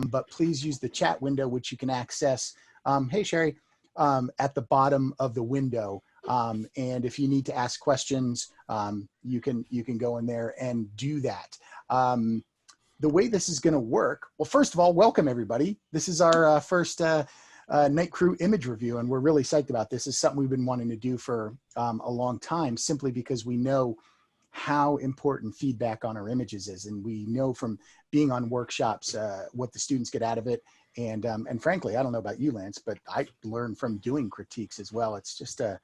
but please use the chat window, which you can access, hey Sherry, at the bottom of the window. And if you need to ask questions, you can go in there and do that. The way this is going to work, well, first of all, welcome everybody. This is our first Night Crew image review, and we're really psyched about this. It's something we've been wanting to do for a long time, simply because we know how important feedback on our images is, and we know from being on workshops what the students get out of it. And frankly, I don't know about you, Lance, but I learned from doing critiques as well. It's just a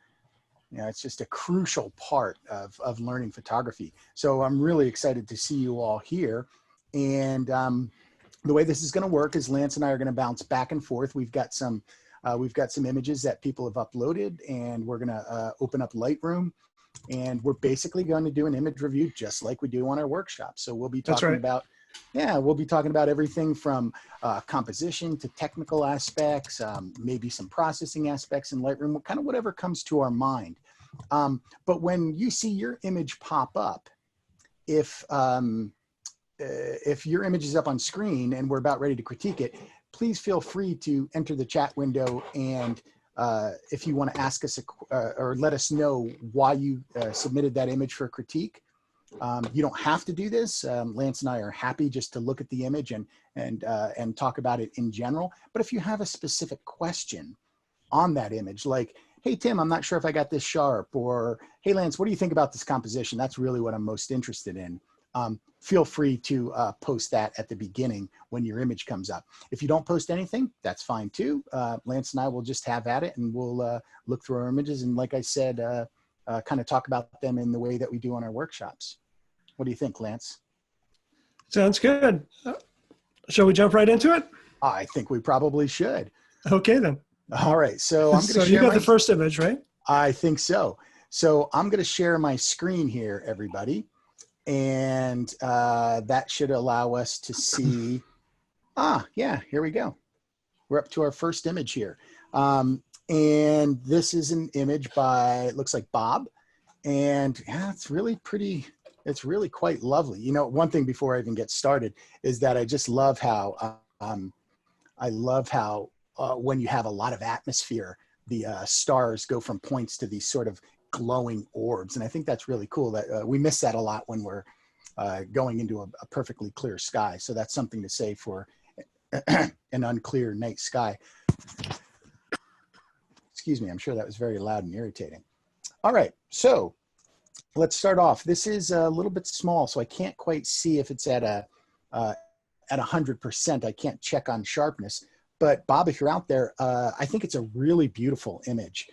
it's just a crucial part of learning photography. So I'm really excited to see you all here. And the way this is going to work is Lance and I are going to bounce back and forth. We've got some images that people have uploaded, and we're going to open up Lightroom, and we're basically going to do an image review just like we do on our workshop. So we'll be talking about, we'll be talking about everything from composition to technical aspects, maybe some processing aspects in Lightroom, kind of whatever comes to our mind. But when you see your image pop up, if your image is up on screen and we're about ready to critique it, please feel free to enter the chat window, and if you want to ask us or let us know why you submitted that image for critique. You don't have to do this. Lance and I are happy just to look at the image and talk about it in general. But if you have a specific question on that image, like, hey, Tim, I'm not sure if I got this sharp, or hey, Lance, what do you think about this composition? That's really what I'm most interested in. Feel free to post that at the beginning when your image comes up. If you don't post anything, that's fine too. Lance and I will just have at it, and we'll look through our images, and like I said, kind of talk about them in the way that we do on our workshops. What do you think, Lance? Sounds good. Shall we jump right into it? I think we probably should. Okay, then. All right. So I'm going to share. So you got the first image, right? I think so. So I'm going to share my screen here, everybody. And that should allow us to see. Yeah, here we go. We're up to our first image here. And this is an image by, it looks like Bob. And yeah, it's really pretty. It's really quite lovely. You know, one thing before I even get started is that I just love how, when you have a lot of atmosphere, the stars go from points to these sort of glowing orbs. And I think that's really cool. That we miss that a lot when we're going into a perfectly clear sky. So that's something to say for an unclear night sky. Excuse me, I'm sure that was very loud and irritating. All right, so let's start off. This is a little bit small, so I can't quite see if it's at 100%. I can't check on sharpness. But Bob, if you're out there, I think it's a really beautiful image.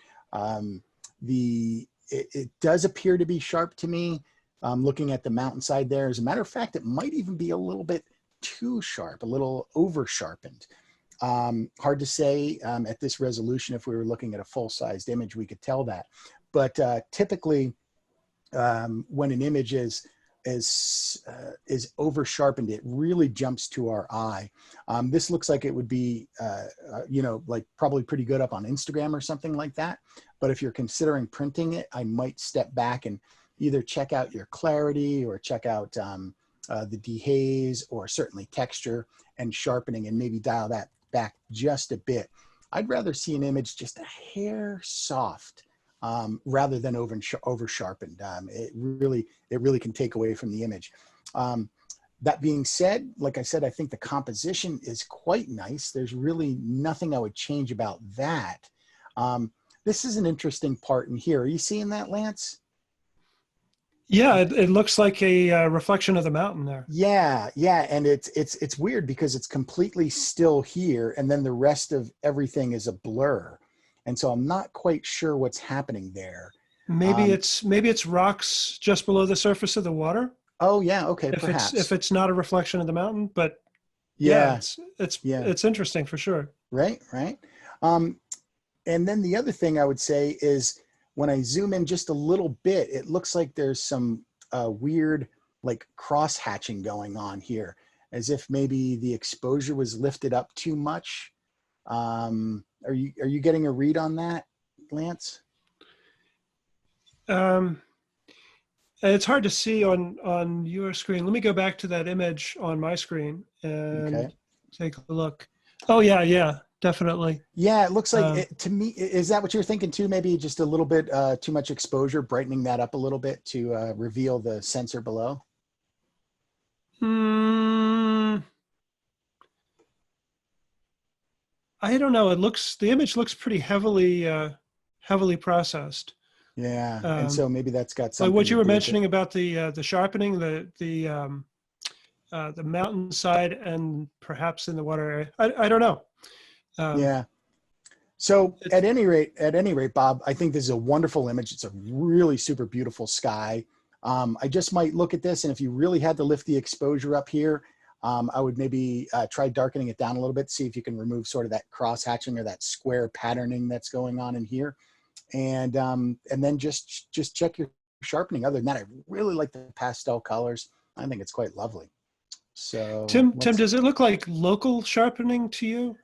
It does appear to be sharp to me. Looking at the mountainside there. As a matter of fact, it might even be a little bit too sharp, a little over sharpened. Hard to say at this resolution. If we were looking at a full-sized image, we could tell that. But typically, when an image is over sharpened, it really jumps to our eye. This looks like it would be, like probably pretty good up on Instagram or something like that. But if you're considering printing it, I might step back and either check out your clarity or check out the dehaze, or certainly texture and sharpening, and maybe dial that back just a bit. I'd rather see an image just a hair soft rather than over sharpened. It really can take away from the image. That being said, like I said, I think the composition is quite nice. There's really nothing I would change about that. This is an interesting part in here. Are you seeing that, Lance? Yeah, it looks like a reflection of the mountain there. Yeah, and it's weird because it's completely still here, and then the rest of everything is a blur, and so I'm not quite sure what's happening there. Maybe it's rocks just below the surface of the water. Oh yeah, okay, perhaps. If it's not a reflection of the mountain, but yeah, it's interesting for sure. Right. And then the other thing I would say is, when I zoom in just a little bit, it looks like there's some weird like cross hatching going on here, as if maybe the exposure was lifted up too much. Are you getting a read on that, Lance? It's hard to see on your screen. Let me go back to that image on my screen and take a look. Oh yeah, yeah, definitely. Yeah, it looks like Um, it, to me. Is that what you're thinking too? Maybe just a little bit too much exposure, brightening that up a little bit to reveal the sensor below. mm, I don't know. The image looks pretty heavily processed. Yeah, and so Um, maybe that's got like something what to you were do with it. mentioning about the sharpening, the mountainside, and perhaps in the water area. I don't know. Um, Yeah. So it's at any rate, Bob, I think this is a wonderful image. It's a really super beautiful sky. I just might look at this, and if you really had to lift the exposure up here, I would maybe try darkening it down a little bit, see if you can remove sort of that cross hatching or that square patterning that's going on in here, and then just check your sharpening. Other than that, I really like the pastel colors. I think it's quite lovely. So Tim. Does it look like local sharpening to you?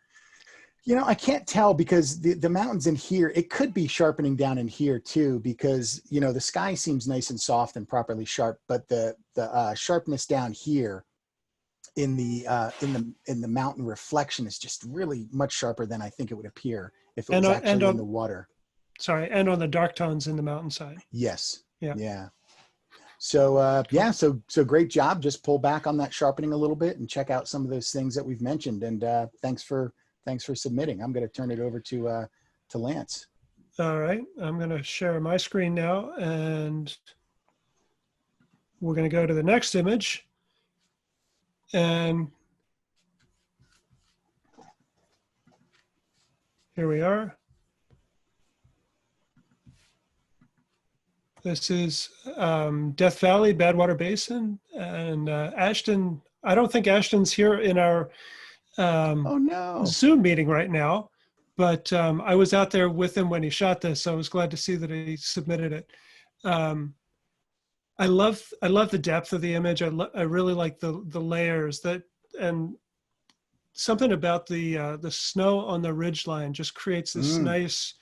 I can't tell because the mountains in here, it could be sharpening down in here too, because, the sky seems nice and soft and properly sharp, but the sharpness down here in the mountain reflection is just really much sharper than I think it would appear if it And was and actually in the on water. sorry, and on the dark tones in the mountainside. Yes. Yeah. Yeah. So Cool. yeah, so great job. Just pull back on that sharpening a little bit and check out some of those things that we've mentioned. And thanks for submitting. I'm going to turn it over to Lance. All right. I'm going to share my screen now, and we're going to go to the next image. And here we are. This is Death Valley, Badwater Basin, and Ashton. I don't think Ashton's here in our Oh no. Zoom meeting right now, but I was out there with him when he shot this, so I was glad to see that he submitted it. Um, I love the depth of the image. I really like the layers and something about the snow on the ridge line just creates this Mm, nice,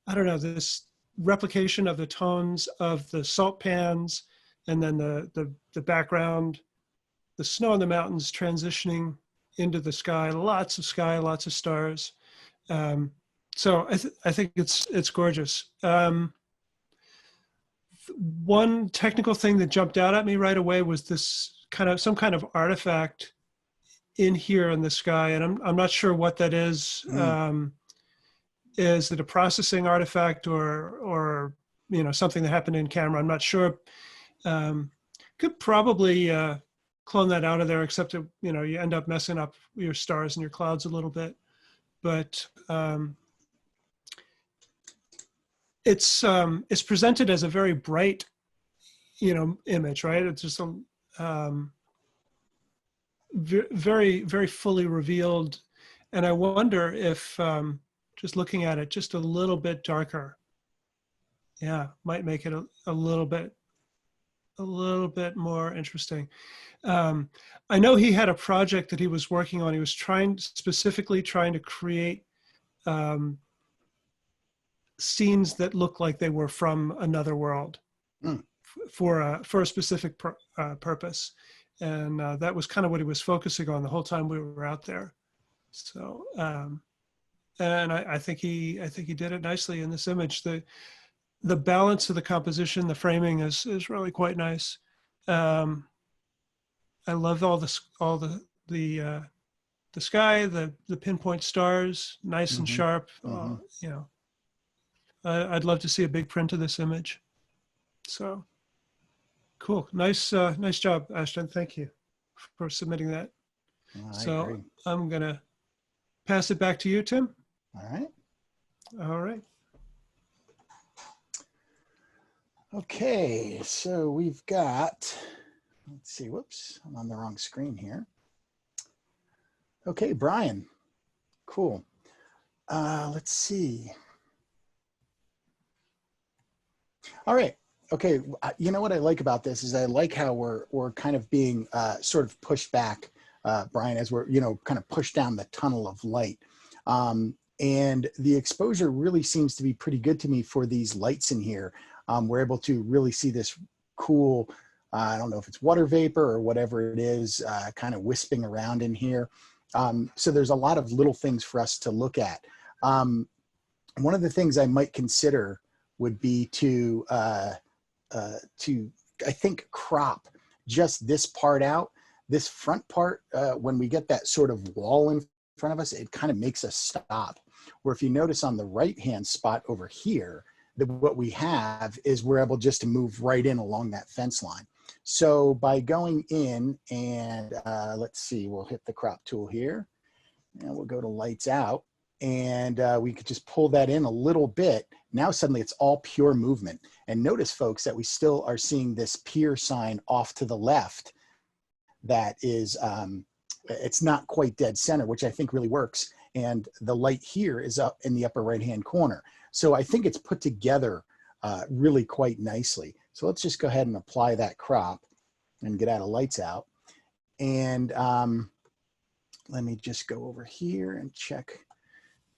I don't know, this replication of the tones of the salt pans, and then the background, the snow on the mountains transitioning into the sky, lots of stars. Um, so I think it's gorgeous. One technical thing that jumped out at me right away was this some kind of artifact in here in the sky, and I'm not sure what that is. mm. Is it a processing artifact or something that happened in camera? I'm not sure. Could probably clone that out of there, except you end up messing up your stars and your clouds a little bit. But it's presented as a very bright image, right? It's just a very very fully revealed, and I wonder if just looking at it just a little bit darker, might make it a little bit more interesting. I know he had a project that he was working on. He was specifically trying to create scenes that look like they were from another world Mm. for a specific purpose, and that was kind of what he was focusing on the whole time we were out there. So, and I think he did it nicely in this image. The balance of the composition, the framing is really quite nice. I love all the sky, the pinpoint stars, nice and Mm-hmm. sharp. Mm-hmm. I'd love to see a big print of this image. So cool, nice job, Ashton. Thank you for submitting that. Well, I So agree. I'm gonna pass it back to you, Tim. All right. All right. Okay, so we've got, let's see, whoops, I'm on the wrong screen here. Okay, Brian, cool. Let's see. All right, okay, you know what I like about this is I like how we're kind of being sort of pushed back, Brian, as we're, kind of pushed down the tunnel of light. And the exposure really seems to be pretty good to me for these lights in here. We're able to really see this cool, I don't know if it's water vapor or whatever it is, kind of wisping around in here. So there's a lot of little things for us to look at. One of the things I might consider would be to I think, crop just this part out. This front part, when we get that sort of wall in front of us, it kind of makes us stop. Where if you notice on the right-hand spot over here, that what we have is we're able just to move right in along that fence line. So by going in and let's see, we'll hit the crop tool here and we'll go to lights out, and we could just pull that in a little bit. Now suddenly it's all pure movement. And notice, folks, that we still are seeing this pier sign off to the left that is, it's not quite dead center, which I think really works. And the light here is up in the upper right-hand corner. So I think it's put together really quite nicely. So let's just go ahead and apply that crop and get out of lights out. And let me just go over here and check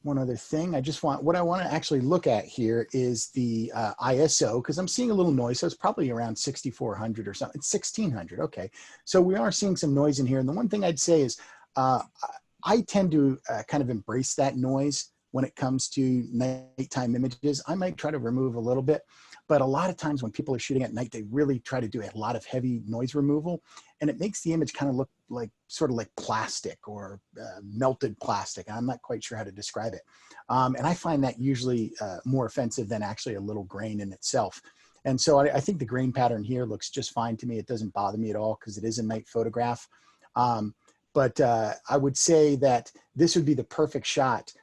one other thing. What I want to actually look at here is the ISO, because I'm seeing a little noise. So it's probably around 6,400 or something. It's 1,600. Okay. So we are seeing some noise in here. And the one thing I'd say is I tend to kind of embrace that noise when it comes to nighttime images. I might try to remove a little bit, but a lot of times when people are shooting at night, they really try to do a lot of heavy noise removal, and it makes the image kind of look like sort of like plastic or melted plastic. I'm not quite sure how to describe it. And I find that usually more offensive than actually a little grain in itself. And so I think the grain pattern here looks just fine to me. It doesn't bother me at all because it is a night photograph. But I would say that this would be the perfect shot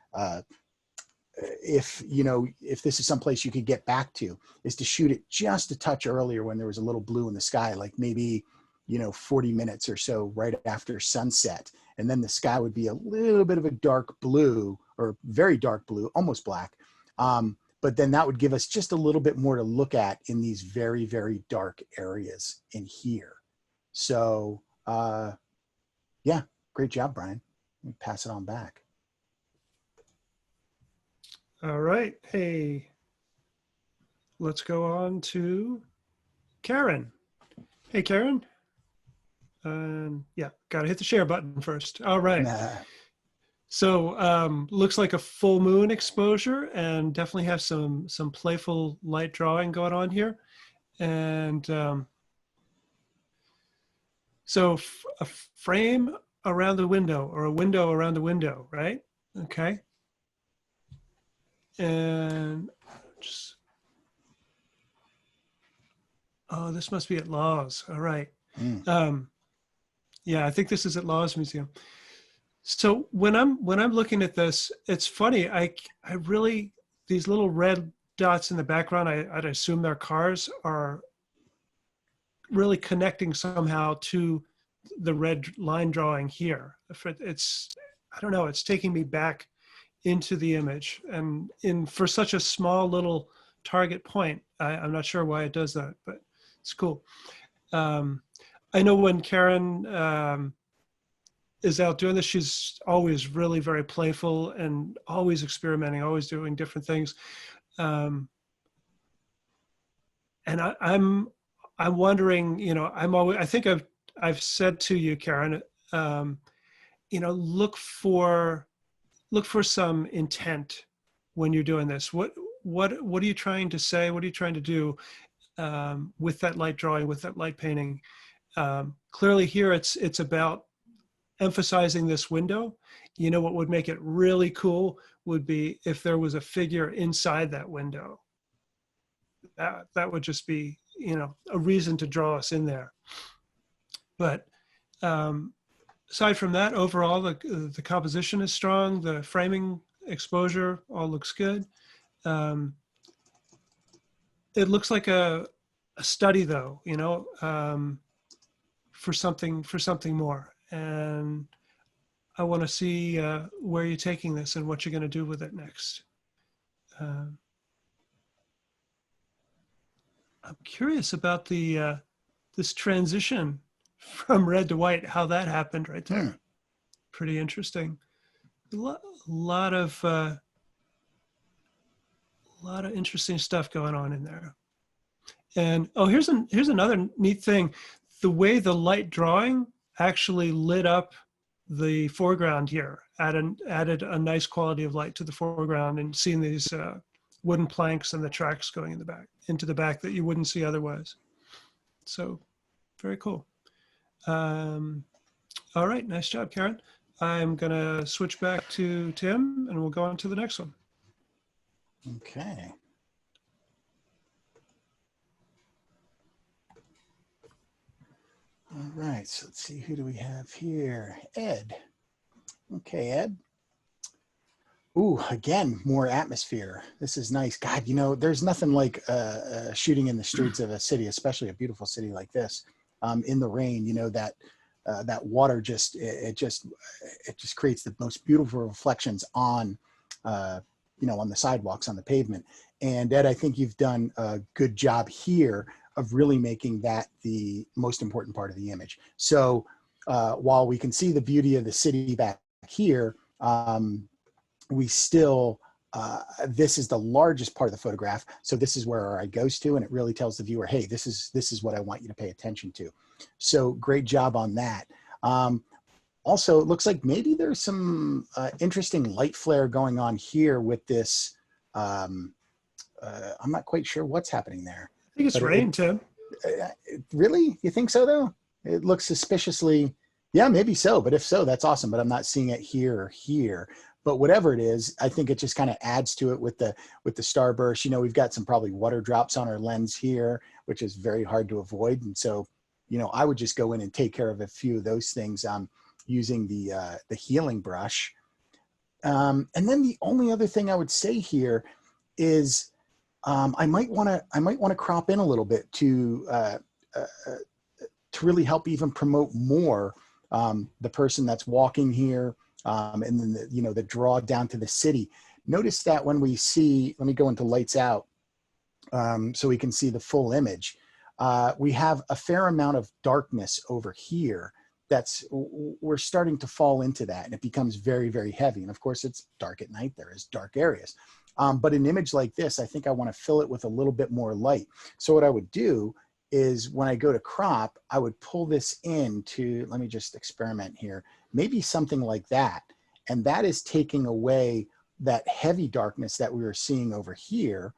if this is someplace you could get back to, is to shoot it just a touch earlier when there was a little blue in the sky, like maybe 40 minutes or so right after sunset. And then the sky would be a little bit of a dark blue or very dark blue, almost black. But then that would give us just a little bit more to look at in these very, very dark areas in here. So yeah, great job, Brian. Let me pass it on back. All right. Hey, let's go on to Karen. Hey, Karen. Yeah, got to hit the share button first. All right. So looks like a full moon exposure, and definitely have some playful light drawing going on here. And so a frame around the window, or a window around the window, right? Okay. And just, oh, this must be at Laws. All right. Yeah, I think this is at Laws Museum. So when I'm looking at this, it's funny. I really, these little red dots in the background, I'd assume they're cars, are really connecting somehow to the red line drawing here. It's, I don't know, it's taking me back into the image, and for such a small little target point, I'm not sure why it does that, but it's cool. I know when Karen is out doing this, she's always really very playful and always experimenting, always doing different things. And I'm wondering, I think I've said to you, Karen, look for some intent when you're doing this. What are you trying to say? What are you trying to do with that light drawing, with that light painting? Clearly here it's about emphasizing this window. What would make it really cool would be if there was a figure inside that window. That would just be, a reason to draw us in there. But aside from that, overall, the composition is strong. The framing, exposure, all looks good. It looks like a study, though, for something more. And I want to see where you're taking this and what you're going to do with it next. I'm curious about this transition from red to white, how that happened right there. Pretty interesting. A lot of interesting stuff going on in there. And here's another neat thing. The way the light drawing actually lit up the foreground here, added a nice quality of light to the foreground, and seeing these wooden planks and the tracks going in the back, into the back that you wouldn't see otherwise. So very cool. All right, nice job, Karen. I'm gonna switch back to Tim and we'll go on to the next one. Okay. All right, so let's see, who do we have here? Ed. Okay, Ed. Ooh, again, more atmosphere. This is nice. God, you know, there's nothing like shooting in the streets of a city, especially a beautiful city like this, in the rain. You know, that that water just just creates the most beautiful reflections on, you know, on the sidewalks, on the pavement. And Ed, I think you've done a good job here of really making that the most important part of the image. So while we can see the beauty of the city back here, we still, this is the largest part of the photograph. So this is where our eye goes to, and it really tells the viewer, hey, this is what I want you to pay attention to. So great job on that. Also, it looks like maybe there's some interesting light flare going on here with this. I'm not quite sure what's happening there. I think it's rain, Tim. Really? You think so, though? It looks suspiciously, yeah, maybe so. But if so, that's awesome. But I'm not seeing it here or here. But whatever it is, I think it just kind of adds to it with the starburst. You know, we've got some probably water drops on our lens here, which is very hard to avoid. And so, you know, I would just go in and take care of a few of those things using the healing brush. And then the only other thing I would say here is I might want to crop in a little bit to really help even promote more the person that's walking here, and then the draw down to the city. Notice that when we see, let me go into lights out so we can see the full image. We have a fair amount of darkness over here. We're starting to fall into that, and it becomes very, very heavy. And of course, it's dark at night. There is dark areas. But an image like this, I think I want to fill it with a little bit more light. So what I would do is when I go to crop, I would pull this into, let me just experiment here, maybe something like that. And that is taking away that heavy darkness that we were seeing over here.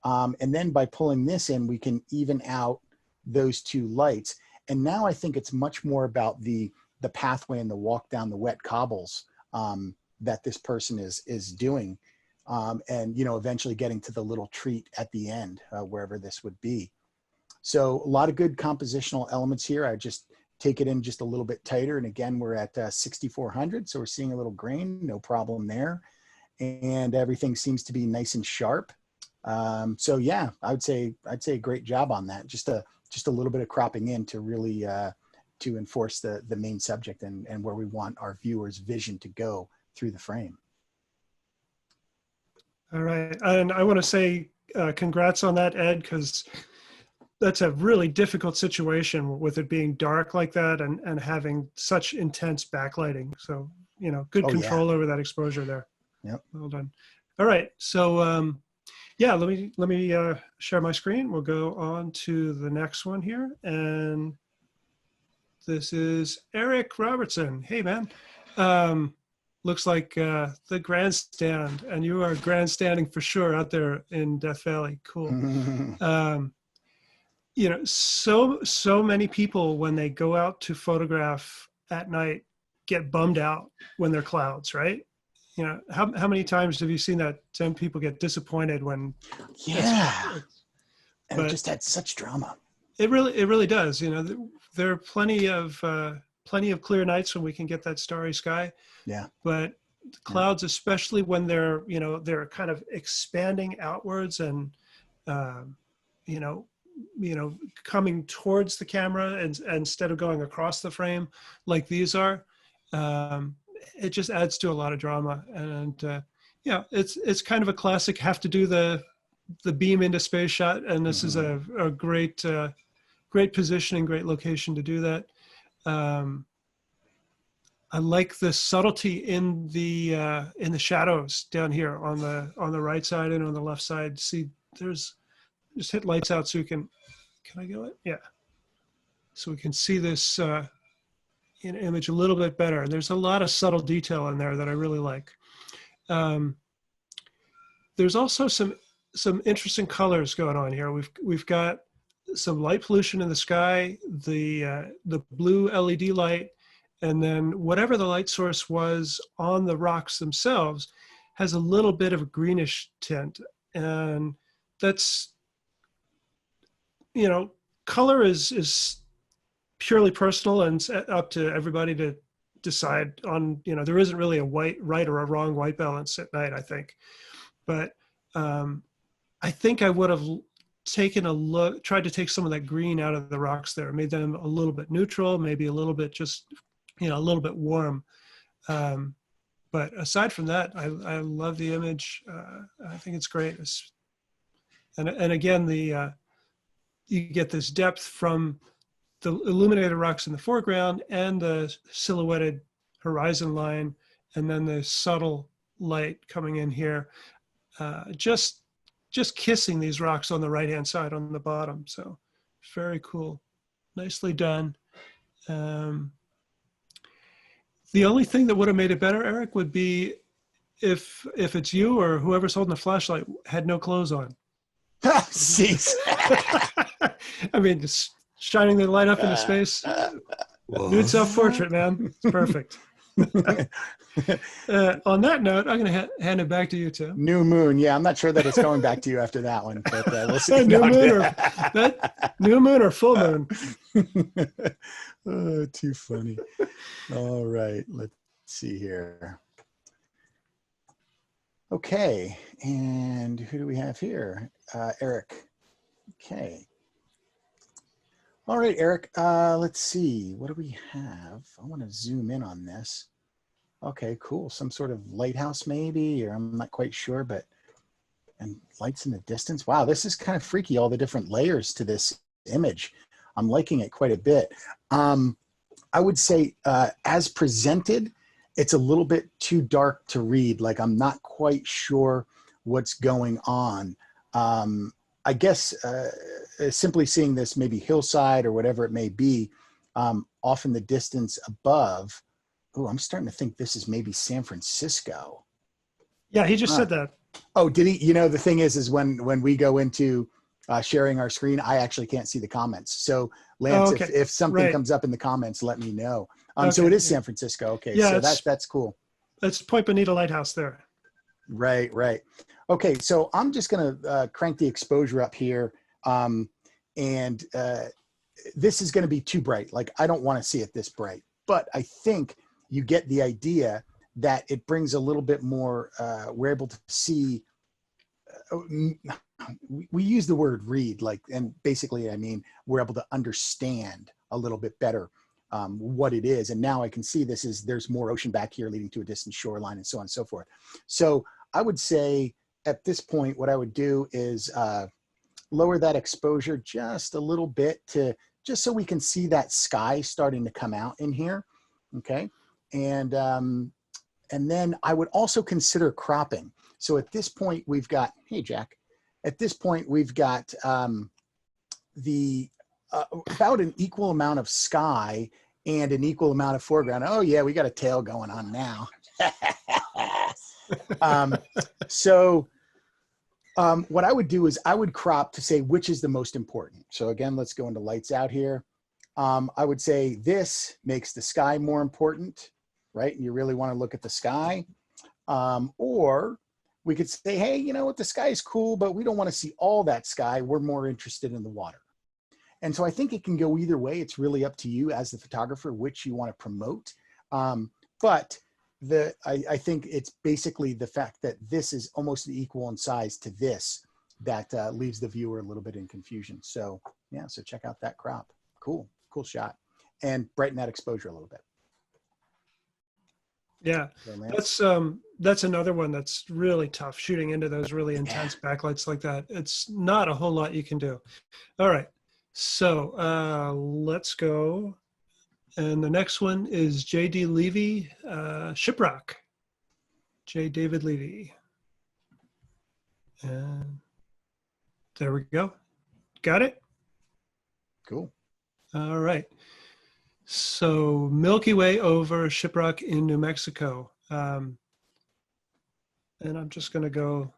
And then by pulling this in, we can even out those two lights. And now I think it's much more about the pathway and the walk down the wet cobbles that this person is doing. And, you know, eventually getting to the little treat at the end, wherever this would be. So a lot of good compositional elements here. I just take it in just a little bit tighter. And again, we're at 6,400. So we're seeing a little grain, no problem there. And everything seems to be nice and sharp. So yeah, I'd say a great job on that. Just a little bit of cropping in to really, to enforce the main subject and where we want our viewers' vision to go through the frame. All right, and I want to say congrats on that, Ed, because that's a really difficult situation with it being dark like that and having such intense backlighting. So, you know, good control over that exposure there. Yep. Well done. All right, so yeah, let me share my screen. We'll go on to the next one here, and this is Eric Robertson. Hey, man. Looks like the grandstand, and you are grandstanding for sure out there in Death Valley. Cool. You know, so many people when they go out to photograph at night get bummed out when they're clouds, right? You know, how many times have you seen that some people get disappointed when? Yeah, and it just had such drama. It really does. You know, there are plenty of clear nights when we can get that starry sky. Yeah. But clouds, especially when they're kind of expanding outwards and coming towards the camera and instead of going across the frame like these are, it just adds to a lot of drama. And yeah, it's kind of a classic have to do the beam into space shot, and this is a great positioning, great location to do that. I like the subtlety in the shadows down here on the right side and on the left side. See, just hit lights out so you can I go it? Yeah. So we can see this, image a little bit better. There's a lot of subtle detail in there that I really like. There's also some interesting colors going on here. We've got some light pollution in the sky, the blue LED light, and then whatever the light source was on the rocks themselves has a little bit of a greenish tint. And that's, color is purely personal, and it's up to everybody to decide on, there isn't really a right or a wrong white balance at night, I think. But I think I would have tried to take some of that green out of the rocks there, made them a little bit neutral, maybe a little bit just, a little bit warm. But aside from that, I love the image. I think it's great. And again, you get this depth from the illuminated rocks in the foreground and the silhouetted horizon line, and then the subtle light coming in here, just kissing these rocks on the right-hand side on the bottom. So very cool, nicely done. The only thing that would have made it better, Eric, would be if it's you or whoever's holding the flashlight had no clothes on. Jeez. I mean, just shining the light up into space. Nude self-portrait, man. It's perfect. On that note, I'm going to hand it back to you, Tim. New moon. Yeah, I'm not sure that it's going back to you after that one, but we'll see. New moon or full moon. Oh, too funny. All right, let's see here. Okay, and who do we have here? Eric. Okay. All right, Eric, let's see. What do we have? I want to zoom in on this. Okay, cool. Some sort of lighthouse maybe, or I'm not quite sure, but, and lights in the distance. Wow, this is kind of freaky, all the different layers to this image. I'm liking it quite a bit. I would say as presented, it's a little bit too dark to read. Like I'm not quite sure what's going on. I guess simply seeing this maybe hillside or whatever it may be off in the distance above. Oh, I'm starting to think this is maybe San Francisco. Yeah, he just said that. Oh, did he? The thing is when we go into sharing our screen, I actually can't see the comments. So Lance, if something comes up in the comments, let me know. So it is San Francisco. Okay, yeah, so that's cool. That's Point Bonita Lighthouse there. Right. Okay, so I'm just gonna crank the exposure up here. And this is gonna be too bright. Like I don't wanna see it this bright, but I think you get the idea that it brings a little bit more, we're able to see, we use the word read, like, and basically I mean, we're able to understand a little bit better what it is. And now I can see there's more ocean back here leading to a distant shoreline and so on and so forth. So I would say at this point, what I would do is lower that exposure just a little bit just so we can see that sky starting to come out in here. Okay. And then I would also consider cropping. So at this point we've got, hey, Jack, at this point we've got about an equal amount of sky and an equal amount of foreground. Oh yeah, we got a tail going on now. What I would do is I would crop to say which is the most important. So again, let's go into lights out here. I would say this makes the sky more important, right? And you really want to look at the sky. Or we could say, hey, you know what, the sky is cool, but we don't want to see all that sky. We're more interested in the water. And so I think it can go either way. It's really up to you as the photographer, which you want to promote. But I think it's basically the fact that this is almost equal in size to this that leaves the viewer a little bit in confusion. So yeah, so check out that crop. Cool shot. And brighten that exposure a little bit. Yeah, that's another one that's really tough, shooting into those really intense backlights like that. It's not a whole lot you can do. All right, so let's go. And the next one is J.D. Levy, Shiprock. J. David Levy. And there we go. Got it? Cool. All right. So Milky Way over Shiprock in New Mexico. And I'm just going to go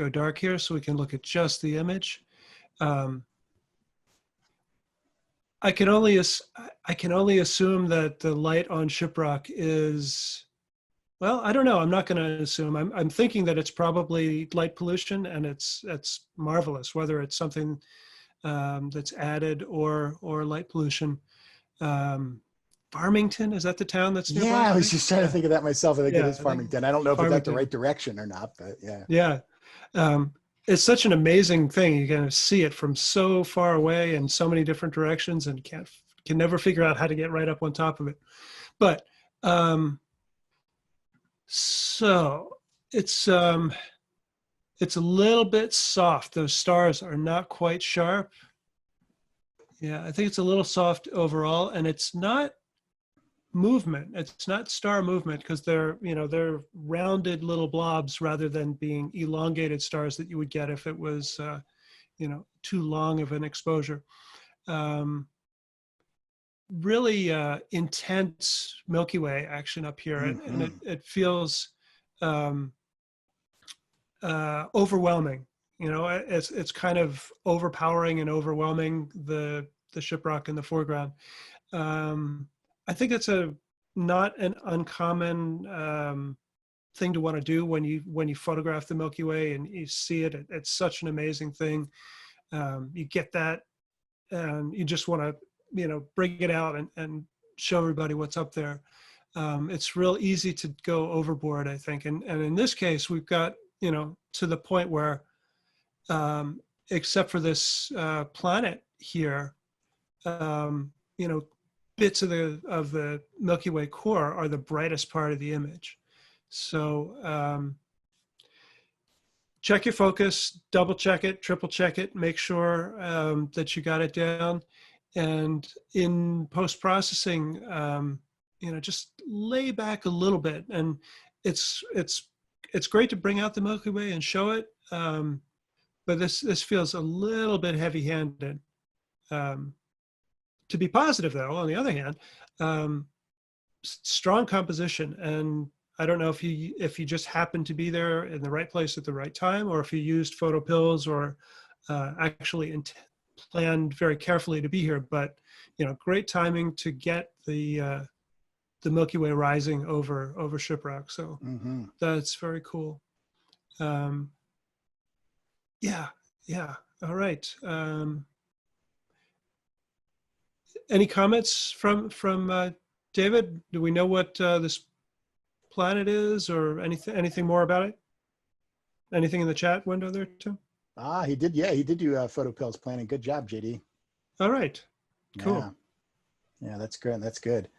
dark here so we can look at just the image. I can only assume that the light on Shiprock is, well, I don't know. I'm not going to assume. I'm thinking that it's probably light pollution, and it's marvelous, whether it's something that's added or light pollution. Farmington, is that the town that's nearby? Yeah, I I was think. just trying to think of that myself. I think it Yeah, is I think Farmington. I don't know if we got the Farmington. right direction or not, but yeah. Yeah. It's such an amazing thing. You kind of see it from so far away in so many different directions, and can never figure out how to get right up on top of it. But so it's a little bit soft. Those stars are not quite sharp. Yeah, I think it's a little soft overall, and it's not movement. It's not star movement because they're rounded little blobs rather than being elongated stars that you would get if it was too long of an exposure. Really intense Milky Way action up here, and it feels overwhelming. It's kind of overpowering and overwhelming the Shiprock in the foreground. I think it's not an uncommon thing to want to do when you photograph the Milky Way and you see it. It's such an amazing thing. You get that, and you just want to bring it out and show everybody what's up there. It's real easy to go overboard, I think, and in this case we've got to the point where except for this planet here, bits of the Milky Way core are the brightest part of the image. So check your focus, double check it, triple check it, make sure that you got it down. And in post-processing, just lay back a little bit. And it's great to bring out the Milky Way and show it, but this feels a little bit heavy-handed. To be positive, though, on the other hand, strong composition. And I don't know if you just happened to be there in the right place at the right time, or if you used photo pills or actually planned very carefully to be here. But great timing to get the Milky Way rising over Shiprock. So that's very cool. Yeah. All right. Any comments from David? Do we know what this planet is, or anything more about it? Anything in the chat window there too? He did. Yeah, he did do photo pills planning. Good job, JD. All right. Cool. Yeah, that's good. That's good.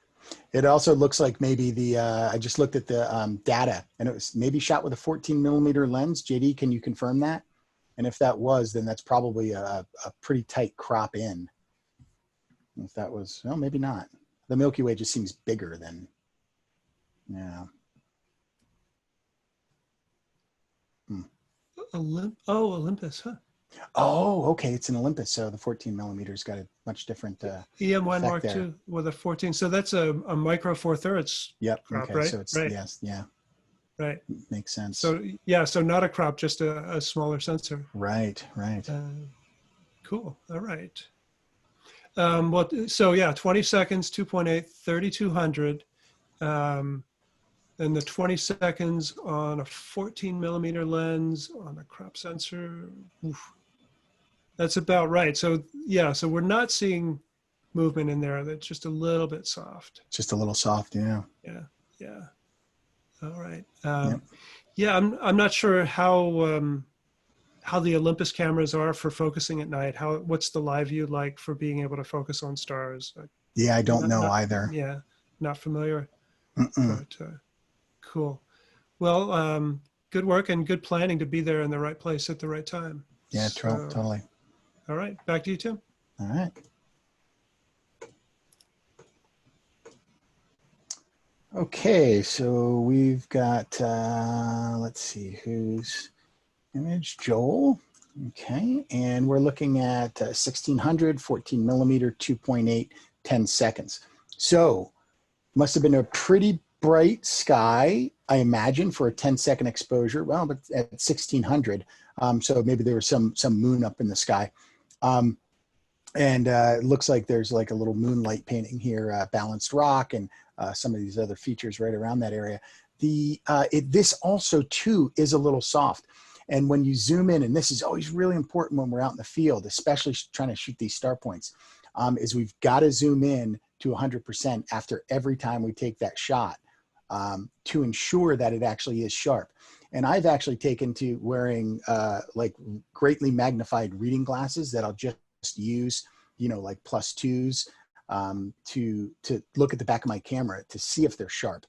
It also looks like maybe I just looked at the data, and it was maybe shot with a 14mm lens. JD, can you confirm that? And if that was, then that's probably a pretty tight crop in. If that was, well, maybe not. The Milky Way just seems bigger than, yeah. Olympus, huh? Oh, okay. It's an Olympus. So the 14mm got a much different EM1 Mark II with a 14. So that's a micro 4/3. Yep. Crop, okay. right? So it's, right. yes. Yeah. Right. Makes sense. So yeah. So not a crop, just a smaller sensor. Right. Cool. All right. So yeah, 20 seconds, 2.8, 3200. And the 20 seconds on a 14mm lens on a crop sensor. Oof. That's about right. So yeah, so we're not seeing movement in there. That's just a little bit soft. Just a little soft, yeah. Yeah. All right. Yeah, I'm not sure how the Olympus cameras are for focusing at night. What's the live view like for being able to focus on stars? Yeah, I don't know either. Yeah, not familiar. But cool. Well, good work and good planning to be there in the right place at the right time. Yeah, totally. All right, back to you, Tim. All right. Okay, so we've got, let's see, whose image? Joel? Okay, and we're looking at 1600, 14 millimeter, 2.8, 10 seconds. So must have been a pretty bright sky, I imagine, for a 10-second exposure. Well, but at 1600, so maybe there was some moon up in the sky. And it looks like there's like a little moonlight painting here, balanced rock, and some of these other features right around that area. This also too is a little soft. And when you zoom in, and this is always really important when we're out in the field, especially trying to shoot these star points, is we've got to zoom in to 100% after every time we take that shot to ensure that it actually is sharp. And I've actually taken to wearing like greatly magnified reading glasses that I'll just use, you know, like +2s to look at the back of my camera to see if they're sharp,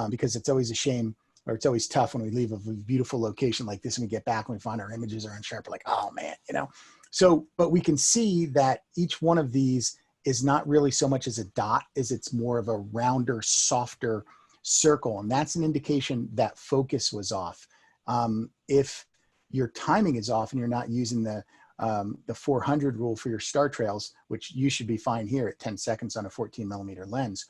because it's always a shame, or it's always tough when we leave a beautiful location like this and we get back and we find our images are unsharp. We're like, oh man, you know. So, but we can see that each one of these is not really so much as a dot as it's more of a rounder, softer circle. And that's an indication that focus was off. If your timing is off and you're not using the 400 rule for your star trails, which you should be fine here at 10 seconds on a 14 millimeter lens,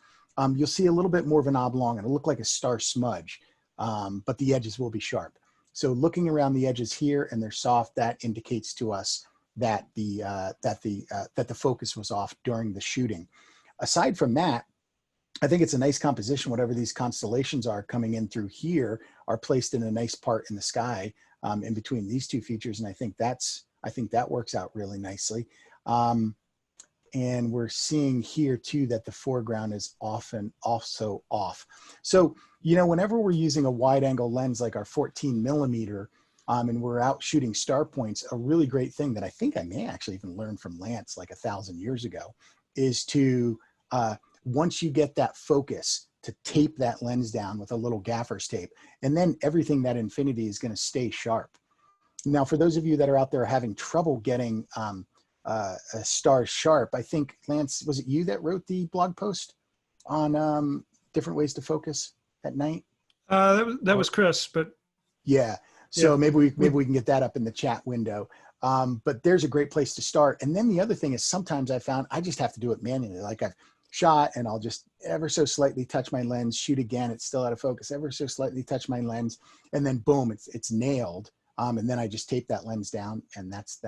you'll see a little bit more of an oblong. It'll look like a star smudge, but the edges will be sharp. So looking around the edges here and they're soft, that indicates to us that the focus was off during the shooting. Aside from that, I think it's a nice composition. Whatever these constellations are coming in through here are placed in a nice part in the sky in between these two features, and I think that works out really nicely. And we're seeing here too that the foreground is often also off. So, you know, whenever we're using a wide angle lens like our 14 millimeter, and we're out shooting star points, a really great thing that I think I may actually even learn from Lance like 1,000 years ago is to, once you get that focus, to tape that lens down with a little gaffer's tape, and then everything that infinity is going to stay sharp. Now, for those of you that are out there having trouble getting a star sharp, I think, Lance, was it you that wrote the blog post on different ways to focus at night? That was Chris, but yeah. So yeah. maybe we can get that up in the chat window. But there's a great place to start. And then the other thing is sometimes I found I just have to do it manually. Like I've shot and I'll just ever so slightly touch my lens, shoot again, it's still out of focus, ever so slightly touch my lens, and then boom, it's nailed. And then I just tape that lens down, and that's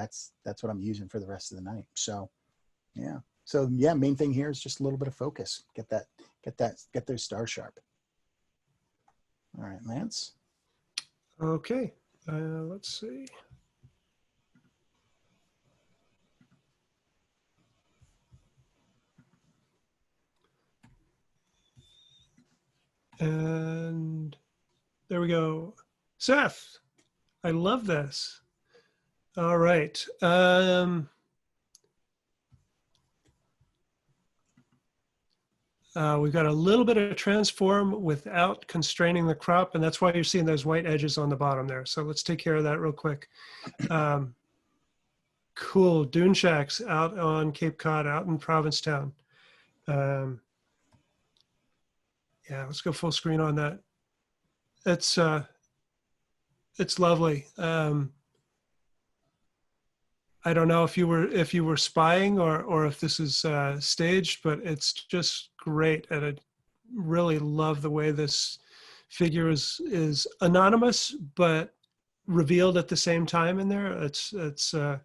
what I'm using for the rest of the night. So yeah. So yeah, main thing here is just a little bit of focus. Get those stars sharp. All right, Lance. Okay, let's see. And there we go. Seth, I love this. All right. We've got a little bit of transform without constraining the crop, and that's why you're seeing those white edges on the bottom there. So let's take care of that real quick. Cool, dune shacks out on Cape Cod, out in Provincetown. Yeah, let's go full screen on that. It's lovely. I don't know if you were spying or if this is staged, but it's just great, and I really love the way this figure is anonymous but revealed at the same time in there. It's you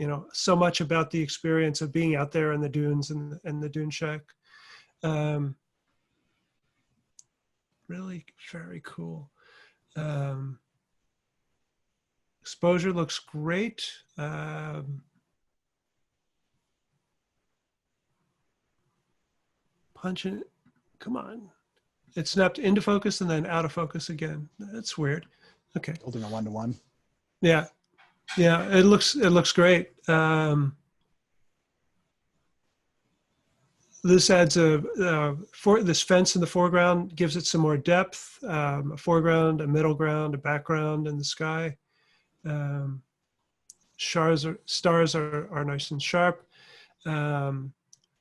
know, so much about the experience of being out there in the dunes and the dune shack. Really very cool. Exposure looks great. Punch it, come on. It snapped into focus and then out of focus again. That's weird. Okay. Holding a 1-to-1. Yeah. Yeah, it looks great. This adds this fence in the foreground gives it some more depth, a foreground, a middle ground, a background in the sky. Stars are nice and sharp.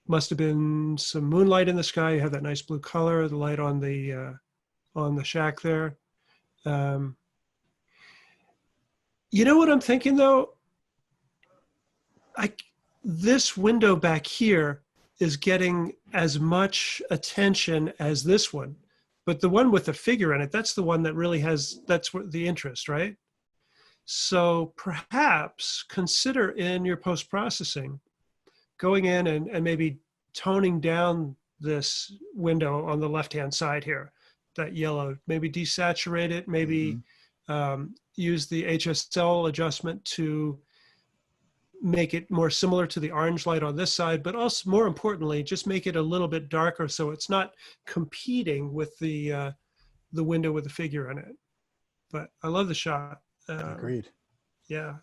Must have been some moonlight in the sky. You have that nice blue color, the light on the shack there. You know what I'm thinking though? This window back here is getting as much attention as this one, but the one with the figure in it, that's the one that really has, that's what the interest, right? So perhaps consider in your post-processing going in and maybe toning down this window on the left-hand side here, that yellow, maybe desaturate it, maybe use the HSL adjustment to make it more similar to the orange light on this side, but also more importantly, just make it a little bit darker so it's not competing with the window with the figure in it. But I love the shot. Agreed. Yeah,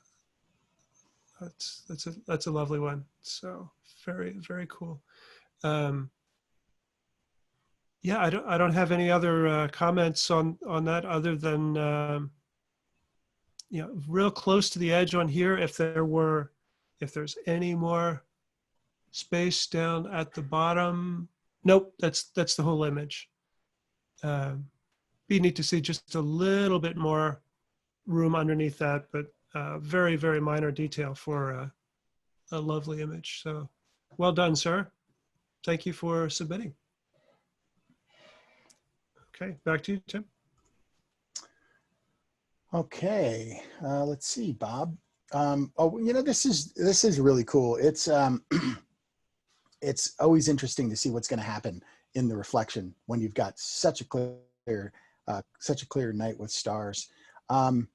that's a lovely one. So very, very cool. Yeah, I don't have any other comments on that other than you know, real close to the edge on here. If there's any more space down at the bottom, nope, that's the whole image. Be neat to see just a little bit more room underneath that, but very, very minor detail for a lovely image. So well done, sir. Thank you for submitting. Okay, back to you, Tim. Okay, let's see, Bob. Oh, you know, this is really cool. It's it's always interesting to see what's going to happen in the reflection when you've got such a clear night with stars. Let's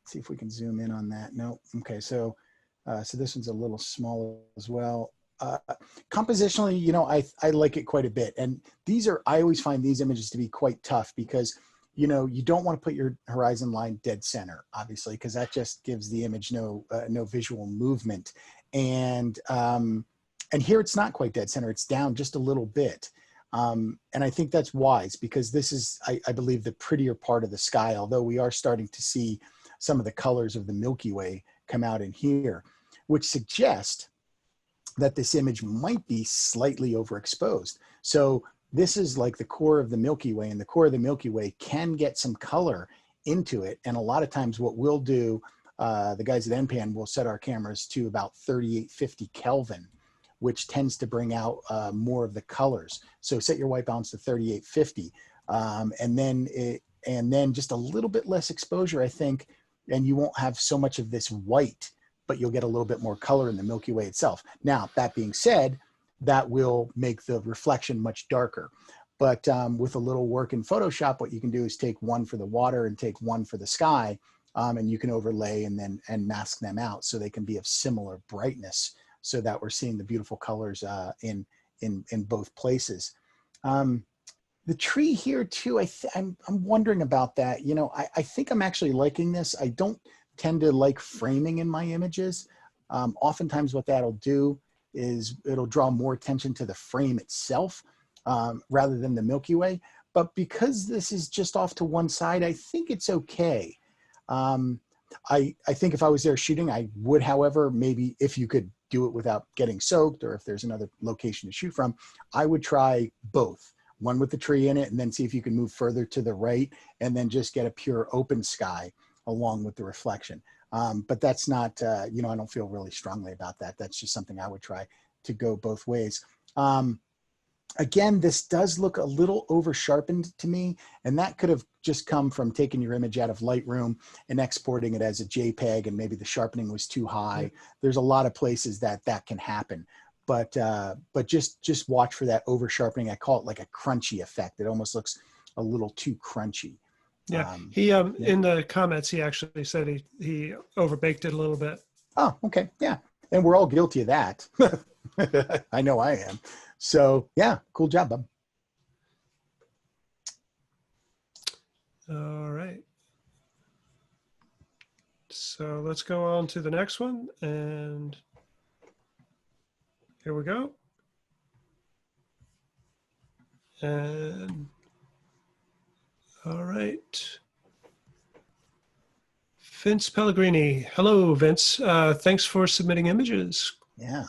see if we can zoom in on that. No, okay, so this one's a little smaller as well. Compositionally, you know, I like it quite a bit, and I always find these images to be quite tough because, you know, you don't want to put your horizon line dead center, obviously, because that just gives the image no visual movement. And here it's not quite dead center; it's down just a little bit. And I think that's wise because this is, I believe, the prettier part of the sky. Although we are starting to see some of the colors of the Milky Way come out in here, which suggest that this image might be slightly overexposed. So this is like the core of the Milky Way, and the core of the Milky Way can get some color into it. And a lot of times what we'll do, the guys at NPAN will set our cameras to about 3850 Kelvin, which tends to bring out more of the colors. So set your white balance to 3850, and then just a little bit less exposure, I think, and you won't have so much of this white, but you'll get a little bit more color in the Milky Way itself. Now, that being said, that will make the reflection much darker. But with a little work in Photoshop, what you can do is take one for the water and take one for the sky, and you can overlay and mask them out so they can be of similar brightness, so that we're seeing the beautiful colors in both places. The tree here too, I'm wondering about that. You know, I think I'm actually liking this. I don't tend to like framing in my images. Oftentimes what that'll do is it'll draw more attention to the frame itself rather than the Milky Way. But because this is just off to one side, I think it's okay. I think if I was there shooting, I would, however, maybe if you could do it without getting soaked, or if there's another location to shoot from, I would try both. One with the tree in it, and then see if you can move further to the right, and then just get a pure open sky along with the reflection. But that's not, you know, I don't feel really strongly about that. That's just something I would try to go both ways. Again, this does look a little over sharpened to me, and that could have just come from taking your image out of Lightroom and exporting it as a JPEG, and maybe the sharpening was too high. There's a lot of places that can happen, but just watch for that over sharpening. I call it like a crunchy effect. It almost looks a little too crunchy. Yeah, he in the comments he actually said he overbaked it a little bit. Oh, okay, yeah, and we're all guilty of that. I know I am. So yeah, cool job, Bob. All right. So let's go on to the next one, and here we go. And all right. Vince Pellegrini. Hello, Vince. Thanks for submitting images. Yeah.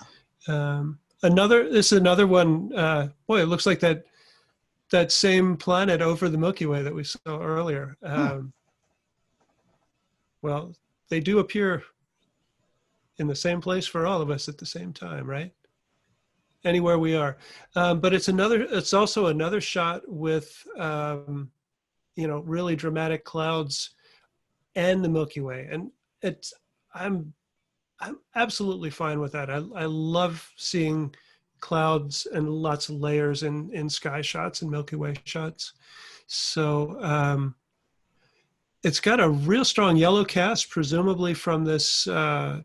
This is another one. Boy, it looks like that same planet over the Milky Way that we saw earlier. Well, they do appear in the same place for all of us at the same time, right? Anywhere we are. But it's also another shot with, really dramatic clouds and the Milky Way. And I'm absolutely fine with that. I love seeing clouds and lots of layers in sky shots and Milky Way shots. So it's got a real strong yellow cast, presumably from this, light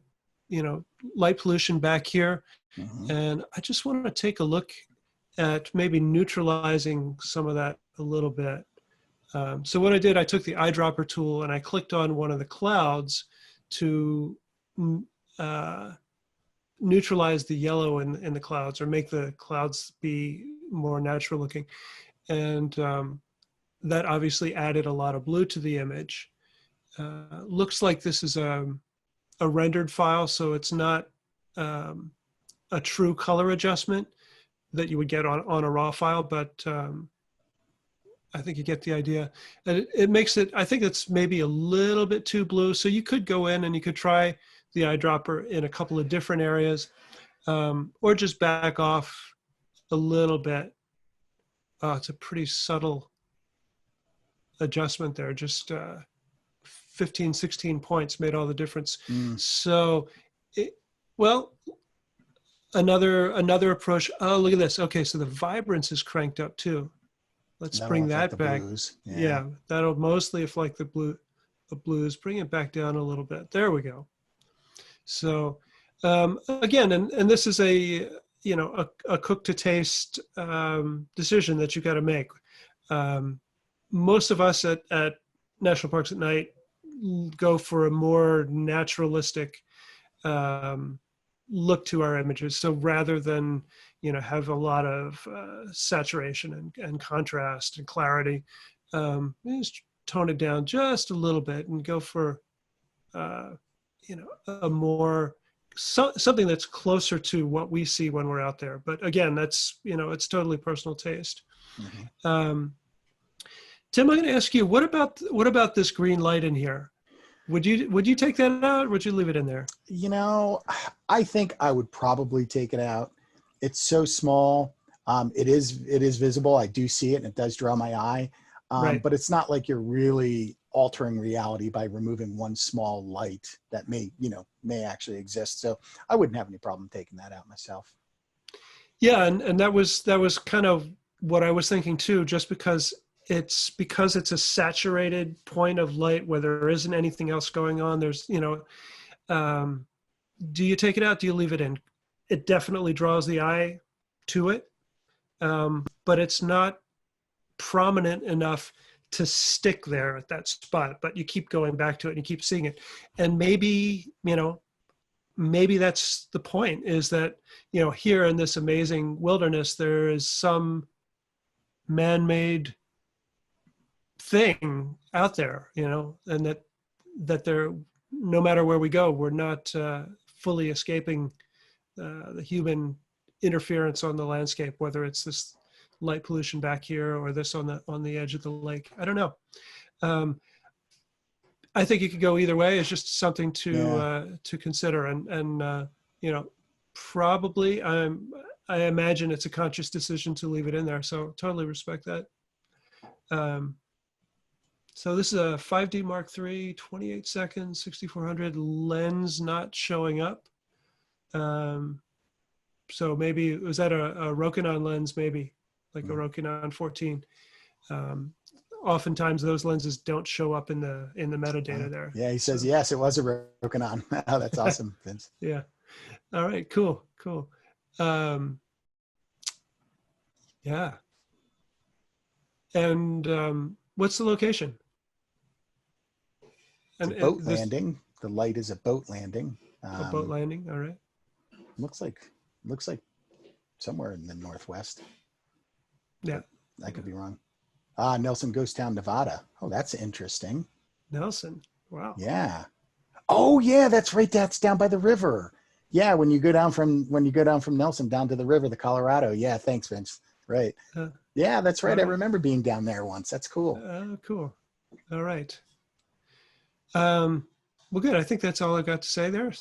pollution back here. Mm-hmm. And I just want to take a look at maybe neutralizing some of that a little bit. So what I did, I took the eyedropper tool and I clicked on one of the clouds to neutralize the yellow in the clouds, or make the clouds be more natural looking. And that obviously added a lot of blue to the image. Looks like this is a rendered file, so it's not a true color adjustment that you would get on a raw file, but I think you get the idea. And it makes it, I think it's maybe a little bit too blue. So you could go in and you could try the eyedropper in a couple of different areas, or just back off a little bit. It's a pretty subtle adjustment there. Just 15, 16 points made all the difference. So, another approach. Oh, look at this. Okay, so the vibrance is cranked up too. Let's bring that back. Yeah, that'll mostly reflect the blues. Bring it back down a little bit. There we go. So again, and this is a cook to taste decision that you've got to make. Most of us at national parks at night go for a more naturalistic look to our images. So rather than have a lot of saturation and contrast and clarity, just tone it down just a little bit and go for a more something that's closer to what we see when we're out there. But again, that's it's totally personal taste. Mm-hmm. Tim, I'm going to ask you, what about this green light in here? Would you take that out, or would you leave it in there? I think I would probably take it out. It's so small. It is visible. I do see it, and it does draw my eye. Right. But it's not like you're really altering reality by removing one small light that may actually exist. So I wouldn't have any problem taking that out myself. Yeah, and that was kind of what I was thinking too, just because it's a saturated point of light where there isn't anything else going on. There's, do you take it out? Do you leave it in? It definitely draws the eye to it, but it's not prominent enough to stick there at that spot, but you keep going back to it and you keep seeing it. And maybe that's the point, is that, here in this amazing wilderness, there is some man-made thing out there, and that there, no matter where we go, we're not fully escaping the human interference on the landscape, whether it's this light pollution back here or this on the edge of the lake. I don't know. I think it could go either way. It's just something to consider, and probably I imagine it's a conscious decision to leave it in there. So totally respect that. So this is a 5D Mark III, 28 seconds, 6400 lens not showing up. So maybe, was that a Rokinon lens, maybe like a Rokinon 14? Oftentimes those lenses don't show up in the metadata there. Yeah, he says, yes, it was a Rokinon. Oh, that's awesome, Vince. Yeah. All right, cool. Yeah. And what's the location? It's a boat landing. The light is a boat landing. A boat landing. All right. Looks like somewhere in the Northwest. Yeah. I could be wrong. Nelson Ghost Town, Nevada. Oh, that's interesting. Nelson. Wow. Yeah. Oh, yeah, that's right. That's down by the river. Yeah, when you go down from Nelson down to the river, the Colorado. Yeah, thanks, Vince. Right. Yeah, that's right. I remember being down there once. That's cool. Cool. All right. Well, good. I think that's all I got to say there.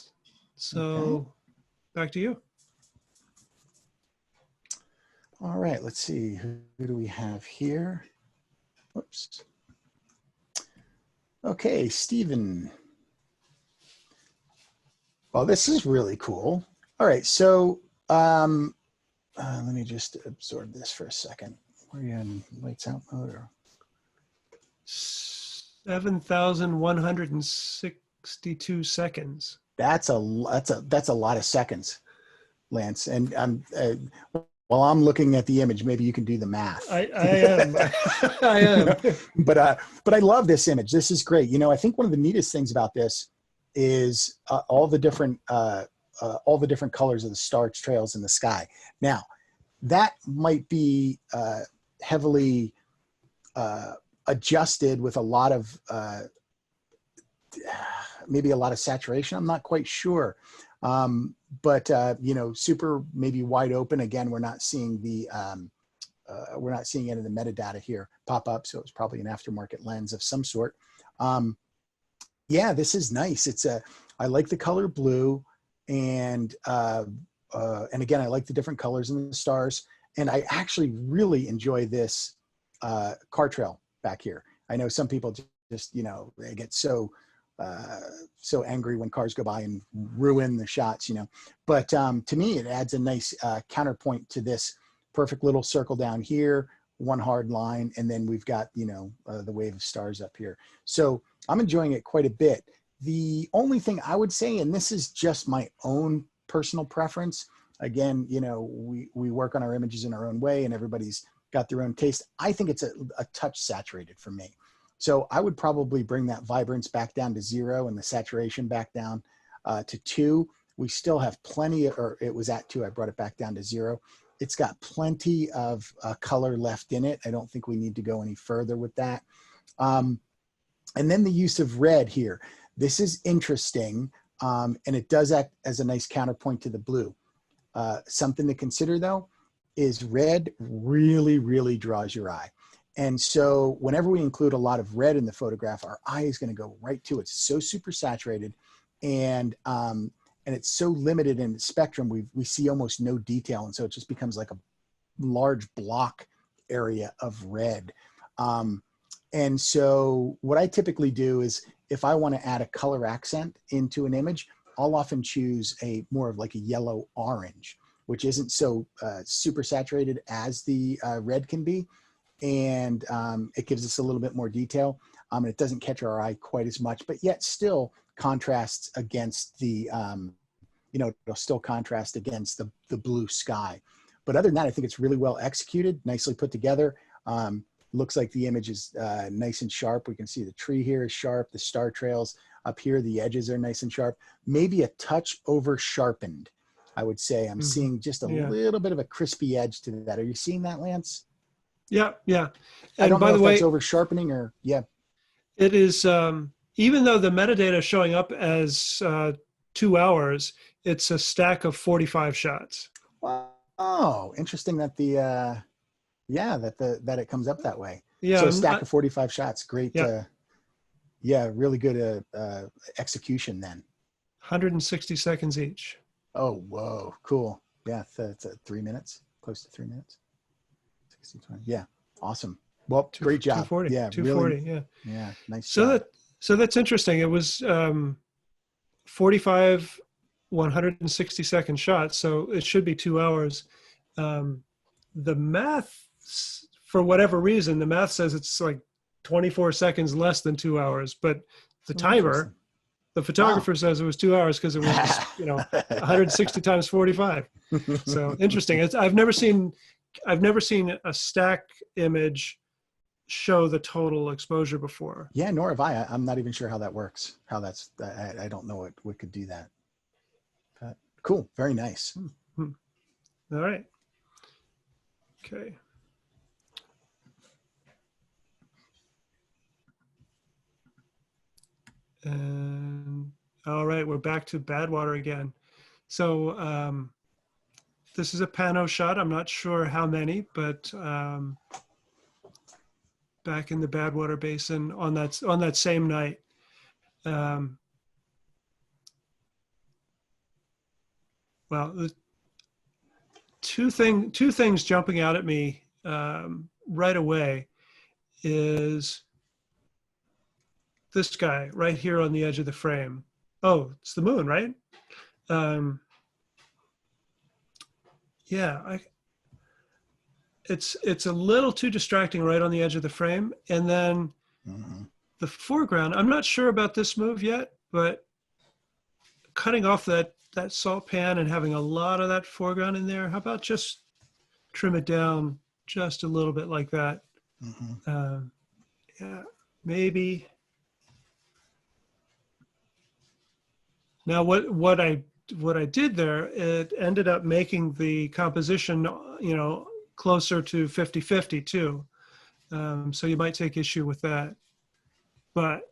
So Okay. back to you. All right, let's see. Who do we have here? Whoops. Okay, Stephen. Well, this is really cool. All right, so let me just absorb this for a second. Are you in lights out mode or? 7,162 seconds. That's a lot of seconds, Lance. And while I'm looking at the image, maybe you can do the math. I am. I am. But I love this image. This is great. You know, I think one of the neatest things about this is all the different colors of the star trails in the sky. Now, that might be heavily adjusted with a lot of maybe a lot of saturation. I'm not quite sure. But you know, super maybe wide open. Again, we're not seeing any of the metadata here pop up. So it's probably an aftermarket lens of some sort. Yeah, this is nice. I like the color blue, and again, I like the different colors in the stars. And I actually really enjoy this car trail back here. I know some people just, you know, they get so angry when cars go by and ruin the shots, you know. But to me, it adds a nice counterpoint to this perfect little circle down here, one hard line, and then we've got, you know, the wave of stars up here. So I'm enjoying it quite a bit. The only thing I would say, and this is just my own personal preference, again, you know, we work on our images in our own way, and everybody's got their own taste. I think it's a touch saturated for me. So I would probably bring that vibrance back down to 0 and the saturation back down to 2. We still have plenty, or it was at 2, I brought it back down to 0. It's got plenty of color left in it. I don't think we need to go any further with that. And then the use of red here. This is interesting, and it does act as a nice counterpoint to the blue. Something to consider though is red really, really draws your eye. And so whenever we include a lot of red in the photograph, our eye is going to go right to it. It's so super saturated, and it's so limited in its spectrum. We see almost no detail, and so it just becomes like a large block area of red. And so what I typically do is, if I want to add a color accent into an image, I'll often choose a more of like a yellow orange, which isn't so super saturated as the red can be. And it gives us a little bit more detail. And it doesn't catch our eye quite as much, but yet still contrasts against the, you know, it'll still contrast against the blue sky. But other than that, I think it's really well executed, nicely put together. Looks like the image is nice and sharp. We can see the tree here is sharp. The star trails up here, the edges are nice and sharp. Maybe a touch over sharpened, I would say. I'm seeing just a little bit of a crispy edge to that. Are you seeing that, Lance? Yeah, yeah. And I don't know if that's over sharpening or, yeah. It is, even though the metadata is showing up as 2 hours, it's a stack of 45 shots. Oh, interesting that the, that it comes up that way. Yeah. So a stack of 45 shots. Great. Yeah. Really good execution then. 160 seconds each. Oh, whoa. Cool. Yeah. It's 3 minutes, close to 3 minutes. 60, 20. Yeah. Awesome. Well, great job. 240. Yeah. 240. Really, yeah. Yeah. Nice job. So that's interesting. It was 45 160-second shots. So it should be 2 hours. The math, for whatever reason, the math says it's like 24 seconds less than 2 hours, but the timer, the photographer says it was 2 hours because it was just, you know, 160 times 45. So interesting. I've never seen a stack image show the total exposure before. Yeah, nor have I. I'm not even sure how that works. How that's, I don't know what could do that. But cool. Very nice. All right. Okay. And all right, we're back to Badwater again. So this is a pano shot. I'm not sure how many, but back in the Badwater Basin on that same night. well, two things jumping out at me right away is this guy right here on the edge of the frame. Oh, it's the moon, right? Yeah, it's a little too distracting right on the edge of the frame. And then the foreground, I'm not sure about this move yet, but cutting off that salt pan and having a lot of that foreground in there, how about just trim it down just a little bit like that? Yeah, maybe. Now what I did there, it ended up making the composition, you know, closer to 50-50 too. So you might take issue with that. But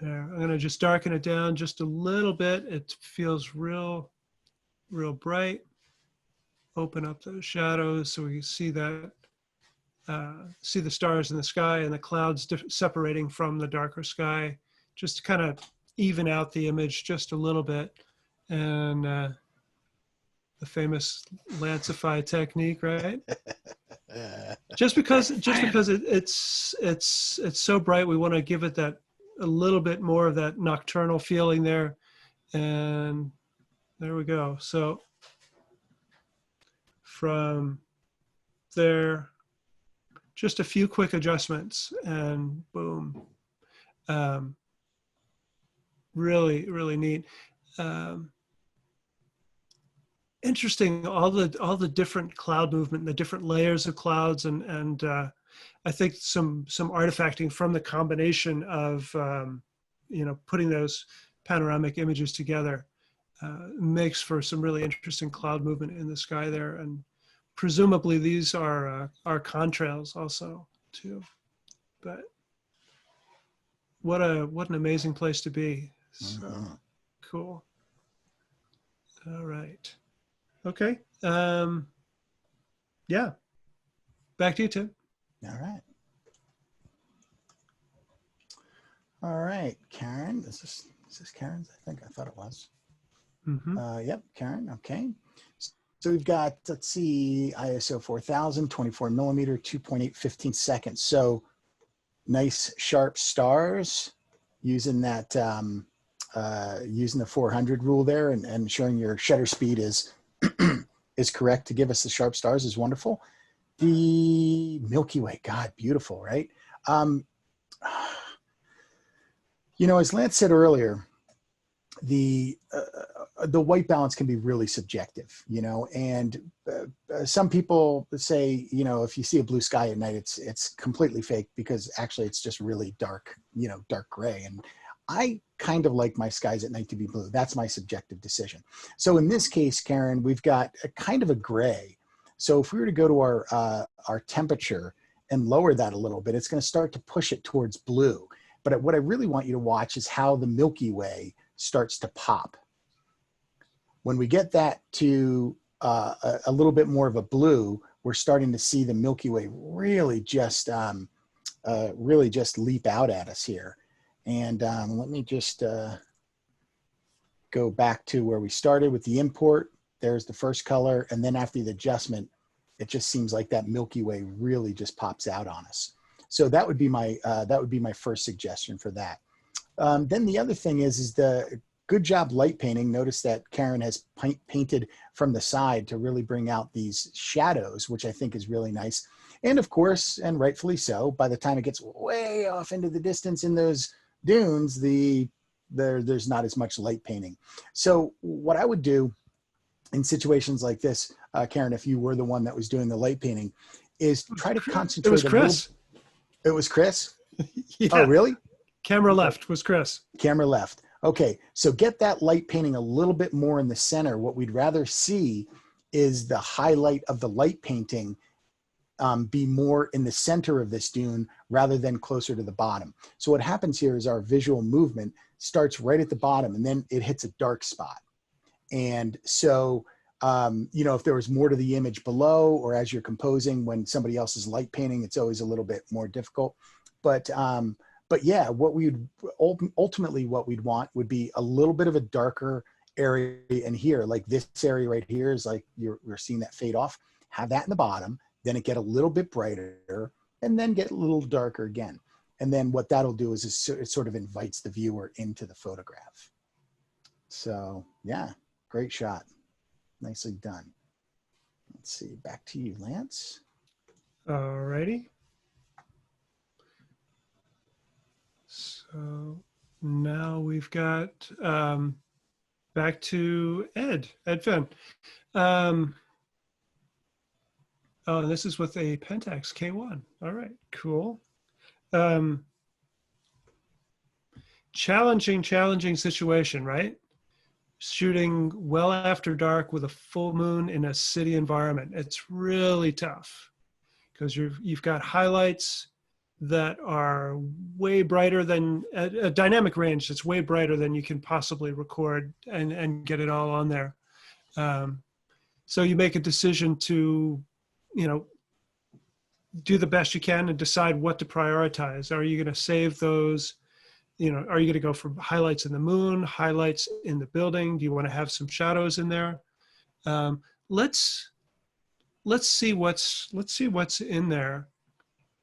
there, I'm gonna just darken it down just a little bit. It feels real bright. Open up those shadows so we see that, see the stars in the sky and the clouds separating from the darker sky, just to kind of even out the image just a little bit. And the famous Lancify technique, right? just because it's so bright, we want to give it that a little bit more of that nocturnal feeling there. And there we go. So from there, just a few quick adjustments and boom. Really neat. Interesting, all the different cloud movement, the different layers of clouds, and I think some artifacting from the combination of you know, putting those panoramic images together makes for some really interesting cloud movement in the sky there. And presumably these are contrails also too. But what an amazing place to be. So cool. All right. Okay. Yeah. Back to you, Tim. All right. All right, Karen. Is this Karen's? I think I thought it was. Yep, Karen. Okay. So we've got, let's see, ISO 4000, 24 millimeter, 2.8, 15 seconds. So nice sharp stars using that, using the 400 rule there, and ensuring your shutter speed is is correct to give us the sharp stars is wonderful. The Milky Way, God, beautiful, right? You know, as Lance said earlier, the white balance can be really subjective, you know, and some people say, you know, if you see a blue sky at night, it's completely fake, because actually it's just really dark, you know, dark gray. And I kind of like my skies at night to be blue. That's my subjective decision. So in this case, Karen, we've got a kind of a gray. So if we were to go to our temperature and lower that a little bit, it's going to start to push it towards blue. But what I really want you to watch is how the Milky Way starts to pop. When we get that to a little bit more of a blue, we're starting to see the Milky Way really just leap out at us here. And let me just go back to where we started with the import. There's the first color, and then after the adjustment, it just seems like that Milky Way really just pops out on us. So that would be my first suggestion for that. Then the other thing is the good job light painting. Notice that Karen has painted from the side to really bring out these shadows, which I think is really nice. And of course, and rightfully so, by the time it gets way off into the distance in those dunes, there's not as much light painting. So what I would do in situations like this, Karen, if you were the one that was doing the light painting, is try to concentrate. It was Chris. It was Chris? Yeah. Oh, really? Camera left was Chris. Camera left. Okay, so get that light painting a little bit more in the center. What we'd rather see is the highlight of the light painting be more in the center of this dune rather than closer to the bottom. So what happens here is our visual movement starts right at the bottom, and then it hits a dark spot. And so, you know, if there was more to the image below, or as you're composing when somebody else is light painting, it's always a little bit more difficult. But yeah, what we would ultimately what we'd want would be a little bit of a darker area in here, like this area right here is like we're seeing that fade off. Have that in the bottom, then it get a little bit brighter, and then get a little darker again. And then what that'll do is it sort of invites the viewer into the photograph. So yeah, great shot. Nicely done. Let's see, back to you, Lance. All righty. So now we've got back to Ed Finn. Oh, and this is with a Pentax K1. All right, cool. Challenging situation, right? Shooting well after dark with a full moon in a city environment. It's really tough because you've got highlights that are way brighter than a dynamic range that's way brighter than you can possibly record and get it all on there. So you make a decision to, do the best you can and decide what to prioritize. Are you going to save those? Are you going to go for highlights in the moon, highlights in the building? Do you want to have some shadows in there? Let's see what's in there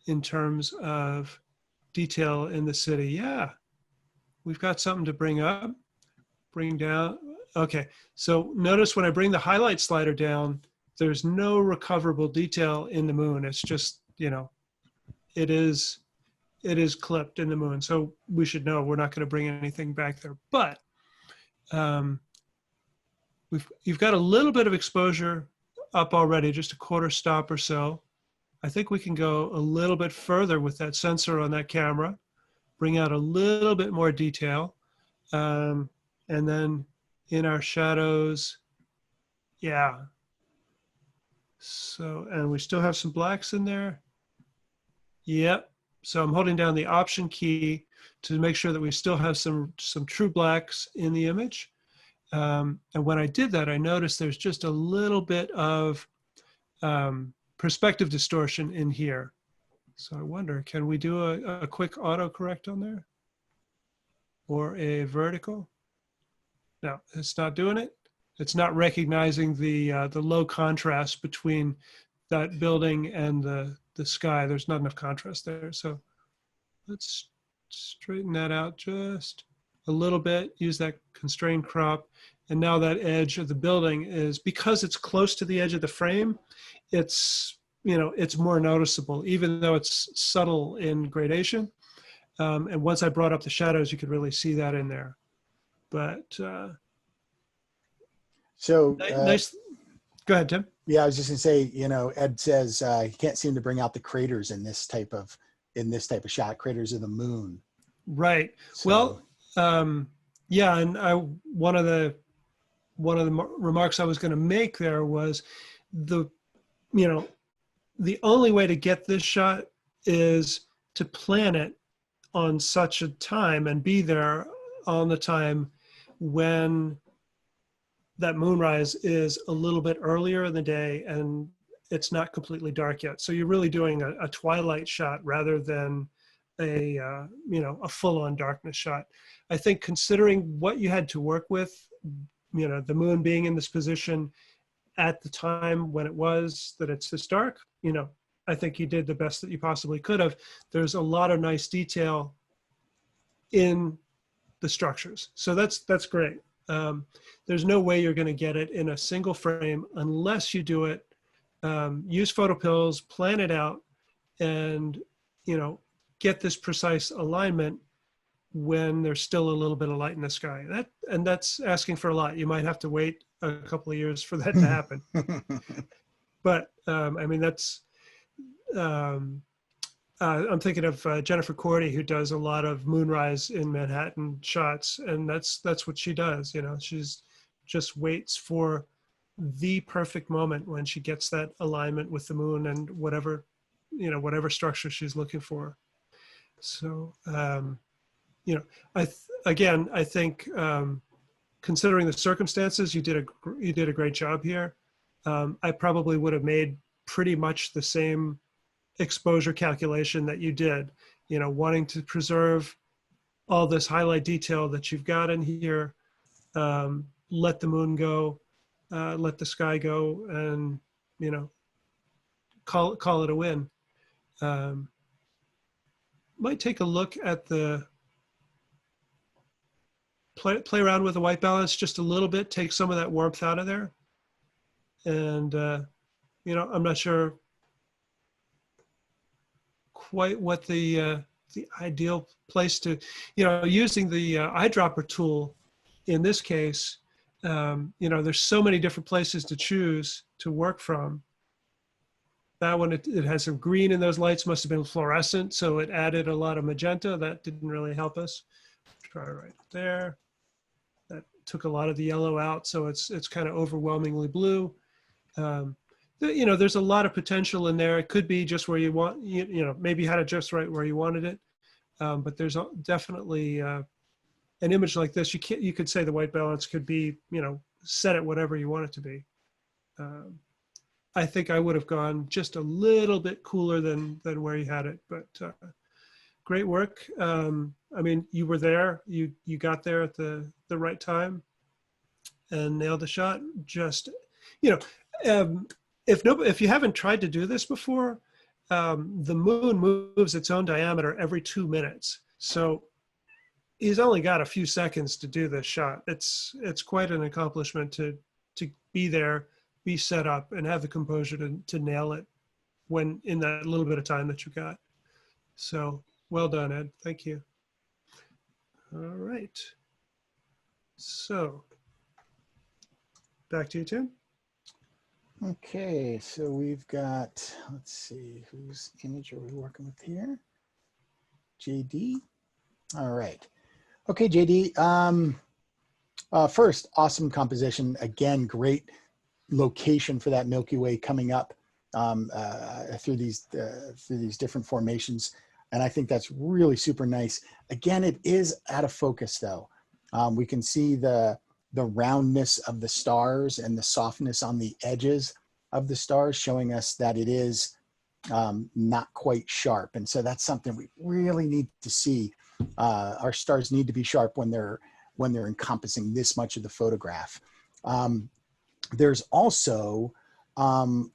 in terms of detail in the city. Yeah, we've got something to bring up, bring down. Okay, so notice when I bring the highlight slider down, there's no recoverable detail in the moon. It's just, it is clipped in the moon. So we should know we're not going to bring anything back there. But you've got a little bit of exposure up already, just a quarter stop or so. I think we can go a little bit further with that sensor on that camera, bring out a little bit more detail. And then in our shadows, yeah. So, and we still have some blacks in there. Yep. So I'm holding down the Option key to make sure that we still have some true blacks in the image. And when I did that, I noticed there's just a little bit of perspective distortion in here. So I wonder, can we do a quick autocorrect on there? Or a vertical? No, it's not doing it. It's not recognizing the low contrast between that building and the sky. There's not enough contrast there. So let's straighten that out just a little bit, use that constrained crop. And now that edge of the building is, because it's close to the edge of the frame, it's, it's more noticeable, even though it's subtle in gradation. And once I brought up the shadows, you could really see that in there. But so nice. Go ahead, Tim. Yeah, I was just gonna say, Ed says he can't seem to bring out the craters in this type of shot, craters of the moon. Right. So, well, yeah, and one of the remarks I was going to make there was the only way to get this shot is to plan it on such a time and be there on the time when that moonrise is a little bit earlier in the day and it's not completely dark yet. So you're really doing a twilight shot rather than a full-on darkness shot. I think considering what you had to work with, the moon being in this position at the time when it was that it's this dark, I think you did the best that you possibly could have. There's a lot of nice detail in the structures. So that's great. There's no way you're going to get it in a single frame unless you do it, use photo pills, plan it out, and, get this precise alignment when there's still a little bit of light in the sky. That's asking for a lot. You might have to wait a couple of years for that to happen. But, I mean, that's, I'm thinking of Jennifer Cordy, who does a lot of moonrise in Manhattan shots, and that's what she does. She's just waits for the perfect moment when she gets that alignment with the moon and whatever structure she's looking for. So, I think considering the circumstances, you did a great job here. I probably would have made pretty much the same exposure calculation that you did, wanting to preserve all this highlight detail that you've got in here, let the moon go, let the sky go, and, you know, call it a win. Might take a look at the, play around with the white balance just a little bit, take some of that warmth out of there. And, you know, I'm not sure quite what the ideal place to, you know, using the eyedropper tool in this case, you know, there's so many different places to choose to work from. That one, it has some green in those lights, must have been fluorescent, so it added a lot of magenta. That didn't really help us. Try right there. That took a lot of the yellow out, so it's kind of overwhelmingly blue. You know, there's a lot of potential in there. It could be just where you want, you know, maybe you had it just right where you wanted it. But there's definitely an image like this. You could say the white balance could be, you know, set at whatever you want it to be. I think I would have gone just a little bit cooler than where you had it, but great work. I mean, you were there, you got there at the right time and nailed the shot. Just, you know, if you haven't tried to do this before, the moon moves its own diameter every 2 minutes. So he's only got a few seconds to do this shot. It's quite an accomplishment to be there, be set up, and have the composure to nail it when in that little bit of time that you got. So well done, Ed. Thank you. All right. So back to you, Tim. Okay, so we've got, let's see, whose image are we working with here? JD. All right. Okay, JD. First, awesome composition. Again, great location for that Milky Way coming up through these different formations, and I think that's really super nice. Again, it is out of focus though. We can see the roundness of the stars and the softness on the edges of the stars, showing us that it is not quite sharp. And so that's something we really need to see. Our stars need to be sharp when they're encompassing this much of the photograph. There's also some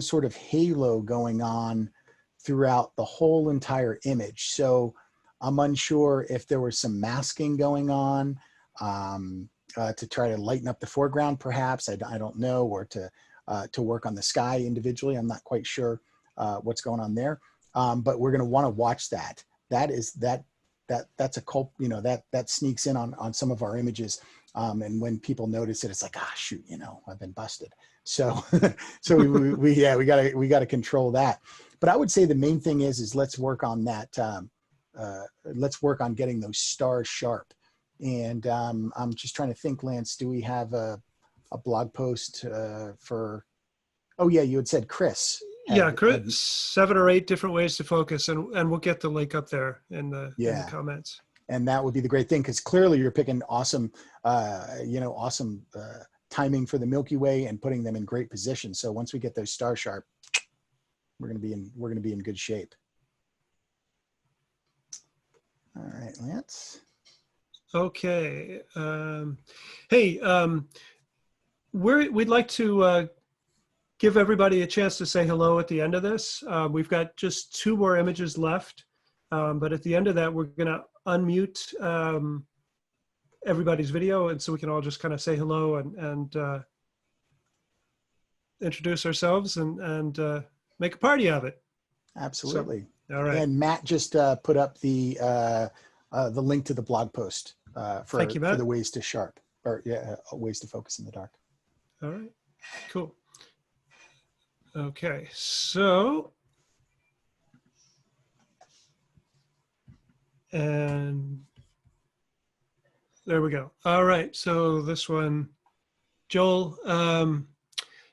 sort of halo going on throughout the whole entire image. So I'm unsure if there was some masking going on to try to lighten up the foreground, perhaps. I don't know, or to work on the sky individually. I'm not quite sure what's going on there. But we're going to want to watch that. That's a you know, that sneaks in on some of our images. And when people notice it, it's like, ah, shoot, you know, I've been busted. So, so we gotta control that. But I would say the main thing is let's work on that. Let's work on getting those stars sharp. And I'm just trying to think, Lance, do we have a blog post for? Oh yeah, you had said Chris. Yeah, Chris, 7 or 8 different ways to focus, and we'll get the link up there in the comments. And that would be the great thing, because clearly you're picking awesome, awesome timing for the Milky Way and putting them in great position. So once we get those star sharp, we're going to be in good shape. All right, Lance. Okay. Hey, we'd like to give everybody a chance to say hello at the end of this. We've got just 2 more images left, but at the end of that, we're going to unmute everybody's video, and so we can all just kind of say hello and introduce ourselves and make a party of it. Absolutely. So, all right. And Matt just put up the link to the blog post for the ways to sharp, or ways to focus in the dark. All right. Cool. Okay, so and there we go. All right, so this one, Joel.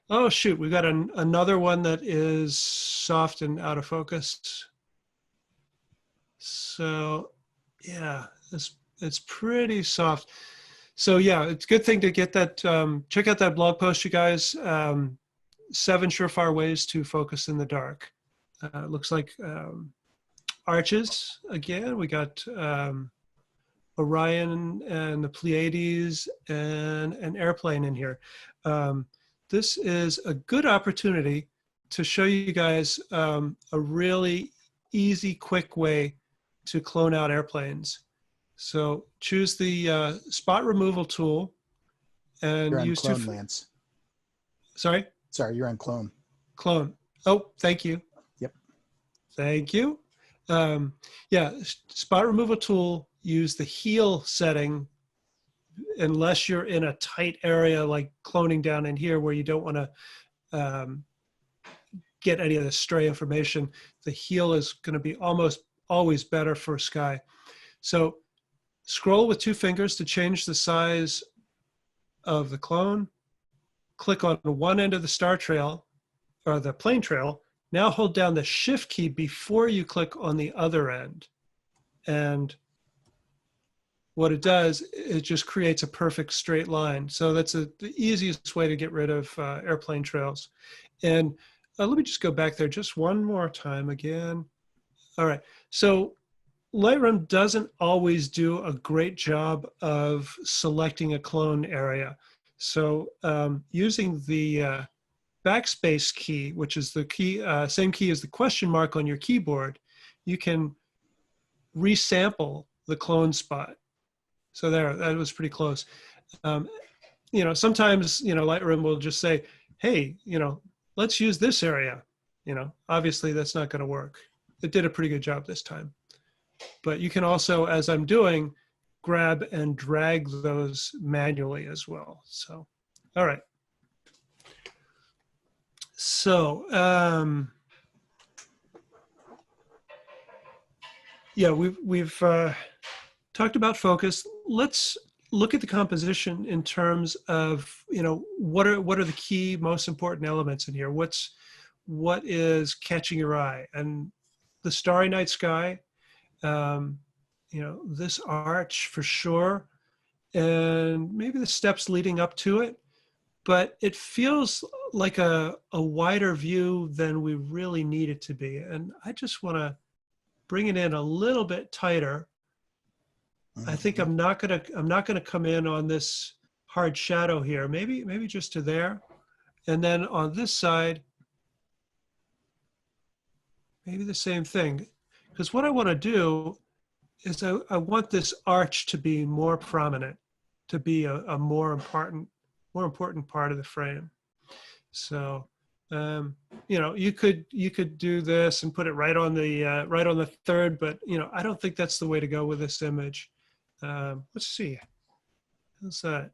Oh shoot, we got another one that is soft and out of focus. So yeah, it's pretty soft. So yeah, it's a good thing to get that. Check out that blog post, you guys. 7 surefire ways to focus in the dark. Looks like arches again. We got Orion and the Pleiades and an airplane in here. This is a good opportunity to show you guys a really easy, quick way to clone out airplanes. So choose the spot removal tool and You're on use clone, Lance. Sorry? Sorry, you're on clone. Clone. Oh, thank you. Yep. Thank you. Yeah, spot removal tool, use the heel setting unless you're in a tight area like cloning down in here where you don't want to get any of the stray information. The heel is going to be almost always better for sky. So scroll with 2 fingers to change the size of the clone. Click on one end of the star trail or the plane trail. Now hold down the shift key before you click on the other end. And what it does, it just creates a perfect straight line. So that's the easiest way to get rid of airplane trails. And let me just go back there just one more time again. All right, so Lightroom doesn't always do a great job of selecting a clone area. So using the backspace key, which is the key, same key as the question mark on your keyboard, you can resample the clone spot. So there, that was pretty close. You know, sometimes, you know, Lightroom will just say, hey, you know, let's use this area. You know, obviously that's not going to work. It did a pretty good job this time. But you can also, as I'm doing, grab and drag those manually as well. So, all right. So, yeah, we've talked about focus. Let's look at the composition in terms of, you know, what are the key, most important elements in here? What is catching your eye? And the starry night sky, you know, this arch for sure, and maybe the steps leading up to it, but it feels like a wider view than we really need it to be. And I just want to bring it in a little bit tighter. I think I'm not gonna come in on this hard shadow here. Maybe just to there, and then on this side, maybe the same thing. Because what I want to do is I want this arch to be more prominent, to be a more important part of the frame. So, you know, you could do this and put it right on the third, but you know, I don't think that's the way to go with this image. Let's see, how's that?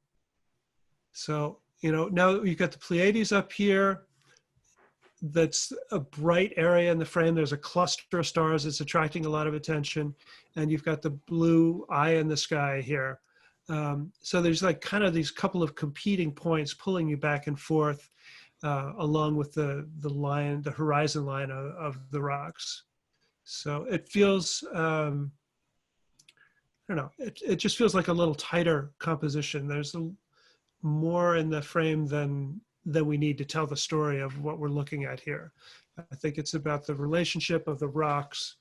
So, you know, now you've got the Pleiades up here. That's a bright area in the frame. There's a cluster of stars that's attracting a lot of attention. And you've got the blue eye in the sky here. So there's like kind of these couple of competing points pulling you back and forth along with the horizon line of the rocks. So it feels, I don't know, it just feels like a little tighter composition. There's more in the frame than we need to tell the story of what we're looking at here. I think it's about the relationship of the rocks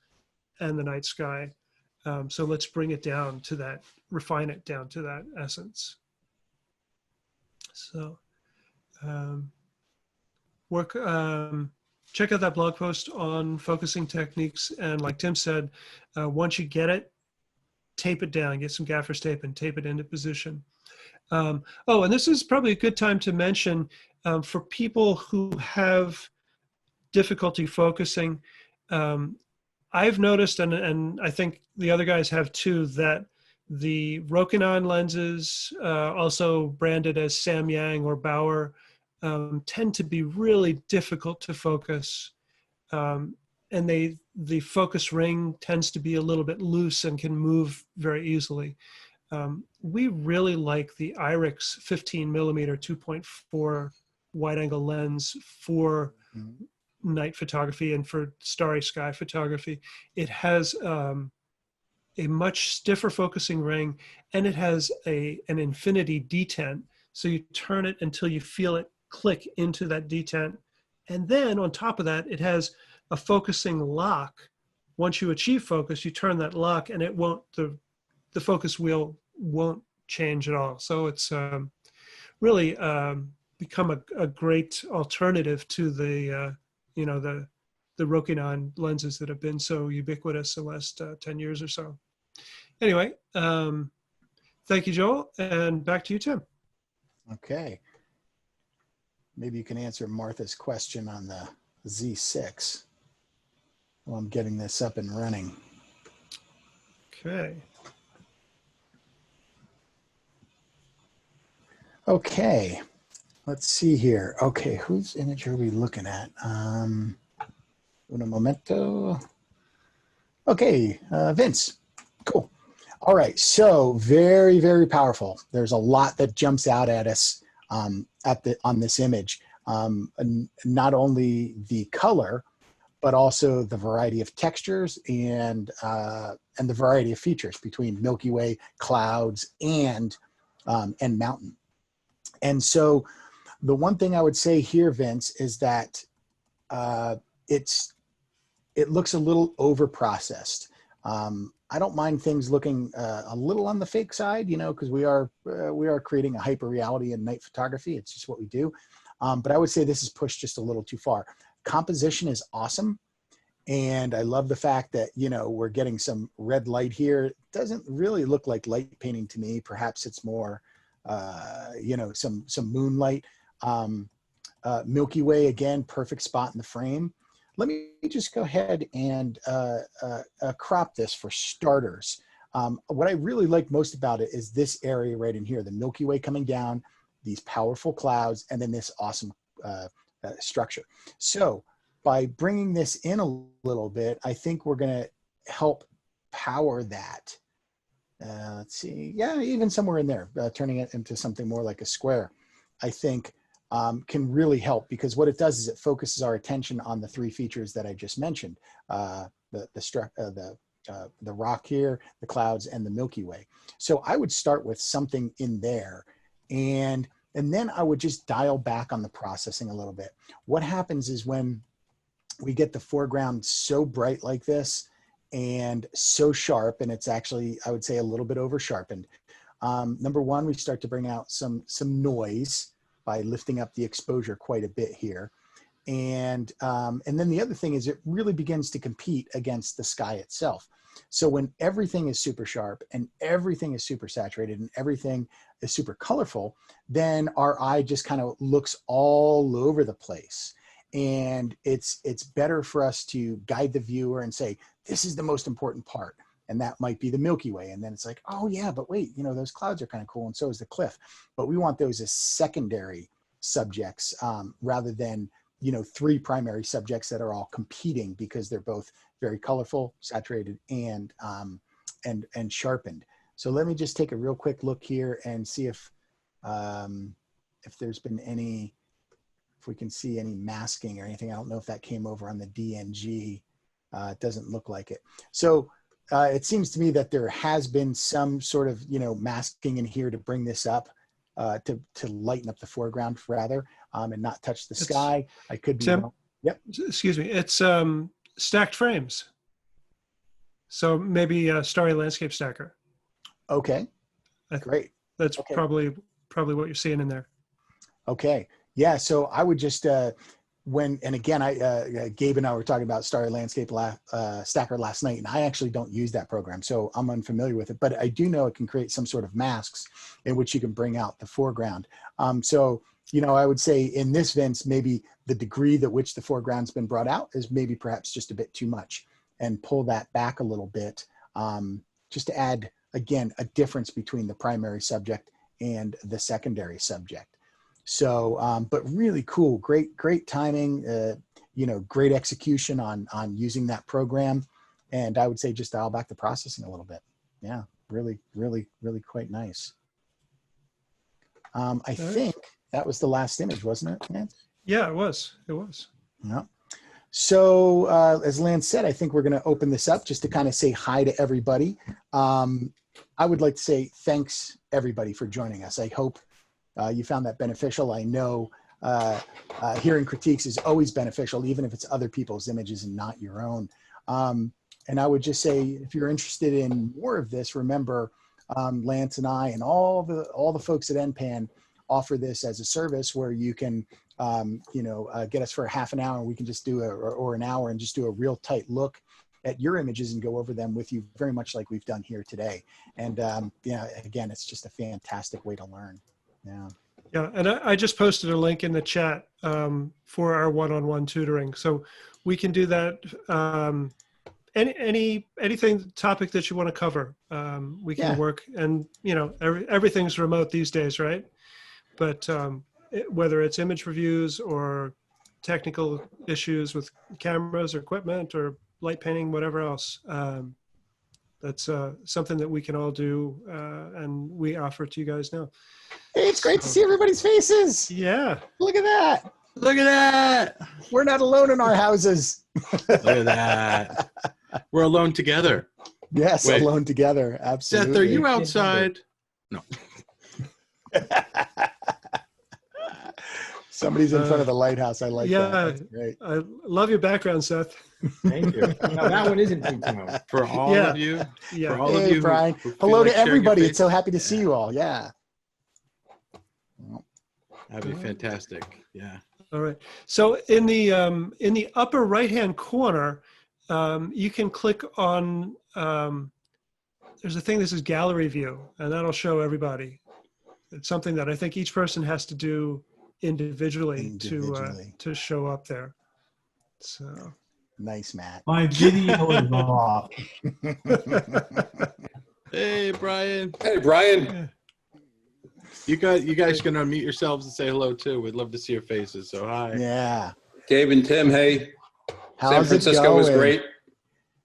and the night sky. So let's bring it down to that, refine it down to that essence. So check out that blog post on focusing techniques. And like Tim said, once you get it, tape it down, get some gaffer's tape and tape it into position. Oh, and this is probably a good time to mention for people who have difficulty focusing, I've noticed, and I think the other guys have too, that the Rokinon lenses, also branded as Samyang or Bauer, tend to be really difficult to focus. And the focus ring tends to be a little bit loose and can move very easily. We really like the IRIX 15mm 2.4 wide angle lens for night photography and for starry sky photography. It has a much stiffer focusing ring, and it has an infinity detent. So you turn it until you feel it click into that detent. And then on top of that, it has a focusing lock. Once you achieve focus, you turn that lock and it won't, the the focus wheel won't change at all. So it's really become a great alternative to the the Rokinon lenses that have been so ubiquitous the last 10 years or so. Anyway, thank you, Joel, and back to you, Tim. Okay. Maybe you can answer Martha's question on the Z6 while I'm getting this up and running. Okay. Okay. Let's see here. Okay, whose image are we looking at? Un momento. Okay, Vince. Cool. All right, so very, very powerful. There's a lot that jumps out at us on this image. Not only the color, but also the variety of textures and the variety of features between Milky Way, clouds, and mountain. And so the one thing I would say here, Vince, is that it looks a little over-processed. I don't mind things looking a little on the fake side, you know, because we are creating a hyper reality in night photography. It's just what we do. But I would say this is pushed just a little too far. Composition is awesome. And I love the fact that, you know, we're getting some red light here. It doesn't really look like light painting to me. Perhaps it's more, you know, some moonlight. Milky Way, again, perfect spot in the frame. Let me just go ahead and crop this for starters. What I really like most about it is this area right in here, the Milky Way coming down, these powerful clouds, and then this awesome structure. So by bringing this in a little bit, I think we're going to help power that. Let's see. Yeah, even somewhere in there, turning it into something more like a square, I think can really help, because what it does is it focuses our attention on the three features that I just mentioned, the rock here, the clouds, and the Milky Way. So I would start with something in there, and then I would just dial back on the processing a little bit. What happens is when we get the foreground so bright like this and so sharp, and it's actually, I would say, a little bit over sharpened. Number one, we start to bring out some noise by lifting up the exposure quite a bit here. And then the other thing is it really begins to compete against the sky itself. So when everything is super sharp and everything is super saturated and everything is super colorful, then our eye just kind of looks all over the place. And it's better for us to guide the viewer and say, this is the most important part. And that might be the Milky Way. And then it's like, oh yeah, but wait, you know, those clouds are kind of cool, and so is the cliff. But we want those as secondary subjects rather than, you know, three primary subjects that are all competing because they're both very colorful, saturated, and sharpened. So let me just take a real quick look here and see if there's been any, if we can see any masking or anything. I don't know if that came over on the DNG. It doesn't look like it. So it seems to me that there has been some sort of, you know, masking in here to bring this up, to lighten up the foreground rather, and not touch the sky. I could be wrong. Yep. Excuse me. It's stacked frames. So maybe a starry landscape stacker. Okay. Great. That's okay. probably what you're seeing in there. Okay. Yeah. So I would just and again, Gabe and I were talking about Starry Landscape Stacker last night, and I actually don't use that program, so I'm unfamiliar with it, but I do know it can create some sort of masks in which you can bring out the foreground. So, you know, I would say in this, Vince, maybe the degree that which the foreground's been brought out is maybe perhaps just a bit too much, and pull that back a little bit, just to add, again, a difference between the primary subject and the secondary subject. So, but really cool, great timing, you know, great execution on using that program. And I would say just dial back the processing a little bit. Yeah, really quite nice. I think that was the last image, wasn't it, Lance? Yeah, it was. Yeah. So as Lance said, I think we're going to open this up just to kind of say hi to everybody. I would like to say thanks everybody for joining us. I hope you found that beneficial. I know hearing critiques is always beneficial, even if it's other people's images and not your own. And I would just say, if you're interested in more of this, remember, Lance and I and all the folks at NPAN offer this as a service where you can, get us for a half an hour. We can just do or an hour and just do a real tight look at your images and go over them with you, very much like we've done here today. And again, it's just a fantastic way to learn. Yeah. Yeah, and I just posted a link in the chat for our one-on-one tutoring, so we can do that. Anything topic that you want to cover, we can work. And everything's remote these days, right? But whether it's image reviews or technical issues with cameras or equipment or light painting, whatever else, that's something that we can all do, and we offer to you guys now. Hey, it's great to see everybody's faces. Yeah. Look at that. Look at that. We're not alone in our houses. Look at that. We're alone together. Yes, Wait. alone together. Absolutely. Seth, are you outside? No. Somebody's in front of the lighthouse. I like that. Yeah, That's great. I love your background, Seth. Thank you. No, that one isn't too tall. For all Yeah. of you. Yeah. For all Hey, of you. Brian. who feel Hello like to sharing your everybody. face, It's so happy to see you all. Yeah. That'd be fantastic. Yeah. All right. So in the upper right-hand corner, you can click on. There's a thing that says Gallery View, and that'll show everybody. It's something that I think each person has to do individually. To show up there. So Nice, Matt. My video is off. Hey, Brian. Hey, Brian. You guys can unmute yourselves and say hello too. We'd love to see your faces. So hi. Yeah. Gabe and Tim, hey. How's San it Francisco was going? great.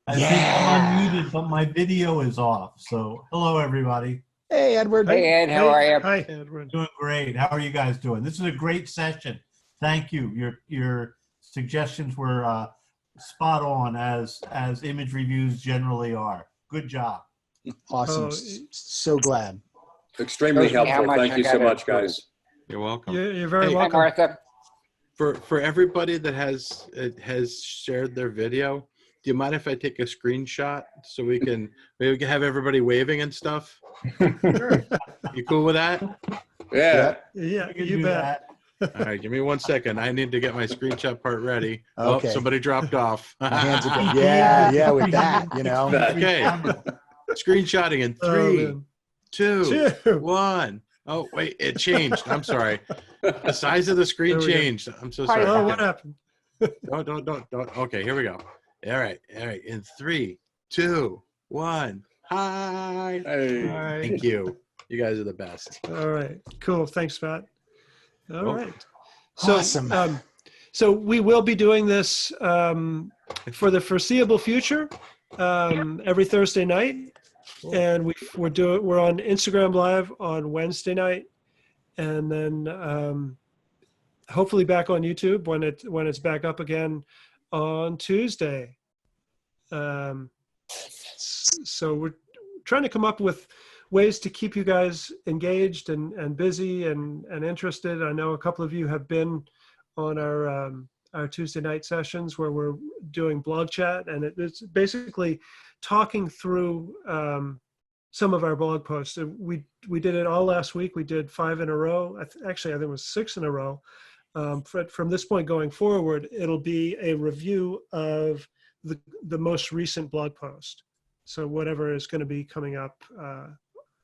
I think I'm unmuted, but my video is off. So hello, everybody. Hey, Edward. Hey, Ed, how are you? Hi, Edward. Doing great. How are you guys doing? This is a great session. Thank you. Your suggestions were spot on, as image reviews generally are. Good job. Awesome. So glad. Extremely How helpful. much Thank I you so gotta much, improve. guys. You're welcome. You're very Hey, Hi, welcome. Martha. For everybody that has shared their video, do you mind if I take a screenshot so we can have everybody waving and stuff? Sure. You cool with that? Yeah. Yeah, We can you do bet. that. All right, give me 1 second. I need to get my screenshot part ready. Okay. Oh, somebody dropped off. My hands are good. Yeah, with that, Okay. Screenshotting in Oh, 3, man. 2, Two. 1. Oh, wait, it changed. I'm sorry. The size of the screen There we go. changed. I'm so Hi, sorry. Oh, Okay. what happened? Don't. Okay, here we go. All right. In 3, 2, 1. Hi. Hey. All right. Thank you. You guys are the best. All right. Cool. Thanks, Matt. All Oh. right. So, Awesome. so we will be doing this for the foreseeable future, every Thursday night, and we're on Instagram Live on Wednesday night, and then hopefully back on YouTube when it's back up again on Tuesday. So we're trying to come up with ways to keep you guys engaged and busy and interested. I know a couple of you have been on our Tuesday night sessions where we're doing blog chat, and it's basically talking through some of our blog posts. We did it all last week. We did 5 in a row. Actually, I think it was 6 in a row. From this point going forward, it'll be a review of the most recent blog post. So whatever is going to be coming up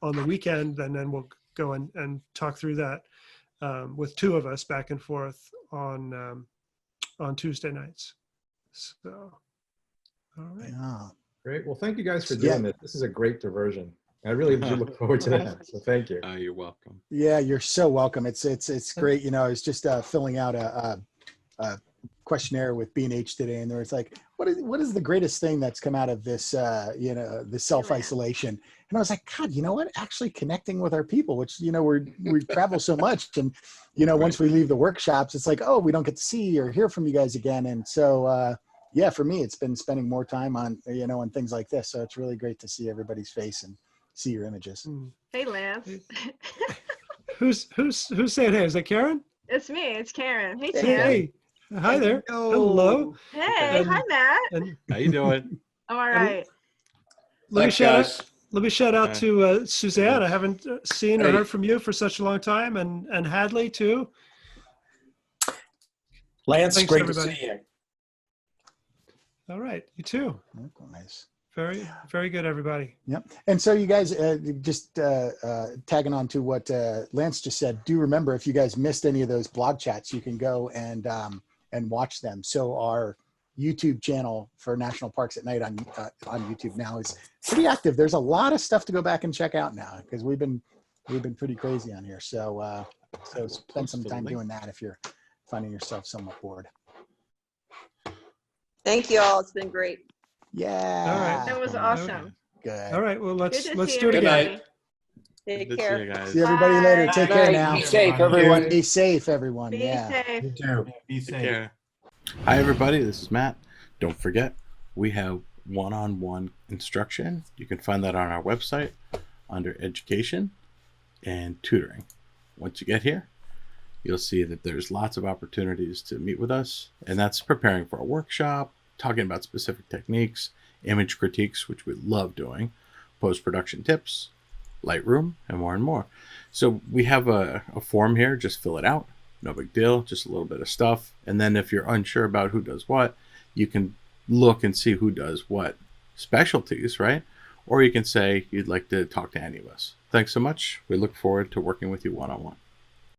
on the weekend, and then we'll go and talk through that with 2 of us back and forth on Tuesday nights. So, all right. Yeah. Great. Well, thank you guys for doing this. This is a great diversion. I really do look forward to that. So thank you. You're welcome. Yeah, you're so welcome. It's great. I was just filling out a questionnaire with B&H today, and there was like, what is the greatest thing that's come out of this, the self-isolation? And I was like, God, you know what? Actually connecting with our people, which, we travel so much, and, once we leave the workshops, it's like, oh, we don't get to see or hear from you guys again. And so, yeah, for me, it's been spending more time on, on things like this. So it's really great to see everybody's face and see your images. Hey, Lance. Who's saying hey? Is that Karen? It's me. It's Karen. Hey, Hey. Tim. Hey, hi there. Hello. Hey, hi, Matt. And How you doing? All right. Let me Thanks, shout out. guys. Let me shout out to Suzanne. I haven't seen or Hey. heard from you for such a long time, and Hadley too. Lance, Thanks, great everybody. to see you. All right, you too. Nice. Very, very good, everybody. Yep. And so you guys just tagging on to what Lance just said, do remember if you guys missed any of those blog chats, you can go and watch them. So our YouTube channel for National Parks at Night on YouTube now is pretty active. There's a lot of stuff to go back and check out now because we've been pretty crazy on here. So spend some time doing that if you're finding yourself somewhat bored. Thank you all. It's been great. Yeah. All right. That was awesome. Good. All right, well Good let's to let's see do it Good again. night. Take Good to see care. you guys. See everybody later. Bye. Take care Good now. night. Be safe, everyone. Be safe, everyone. Be Yeah. safe. You too. Be Take safe. care. Hi, everybody. This is Matt. Don't forget, we have one-on-one instruction. You can find that on our website under education and tutoring. Once you get here, you'll see that there's lots of opportunities to meet with us, and that's preparing for a workshop, talking about specific techniques, image critiques, which we love doing, post-production tips, Lightroom, and more. So we have a form here. Just fill it out. No big deal. Just a little bit of stuff. And then if you're unsure about who does what, you can look and see who does what specialties, right? Or you can say you'd like to talk to any of us. Thanks so much. We look forward to working with you one-on-one.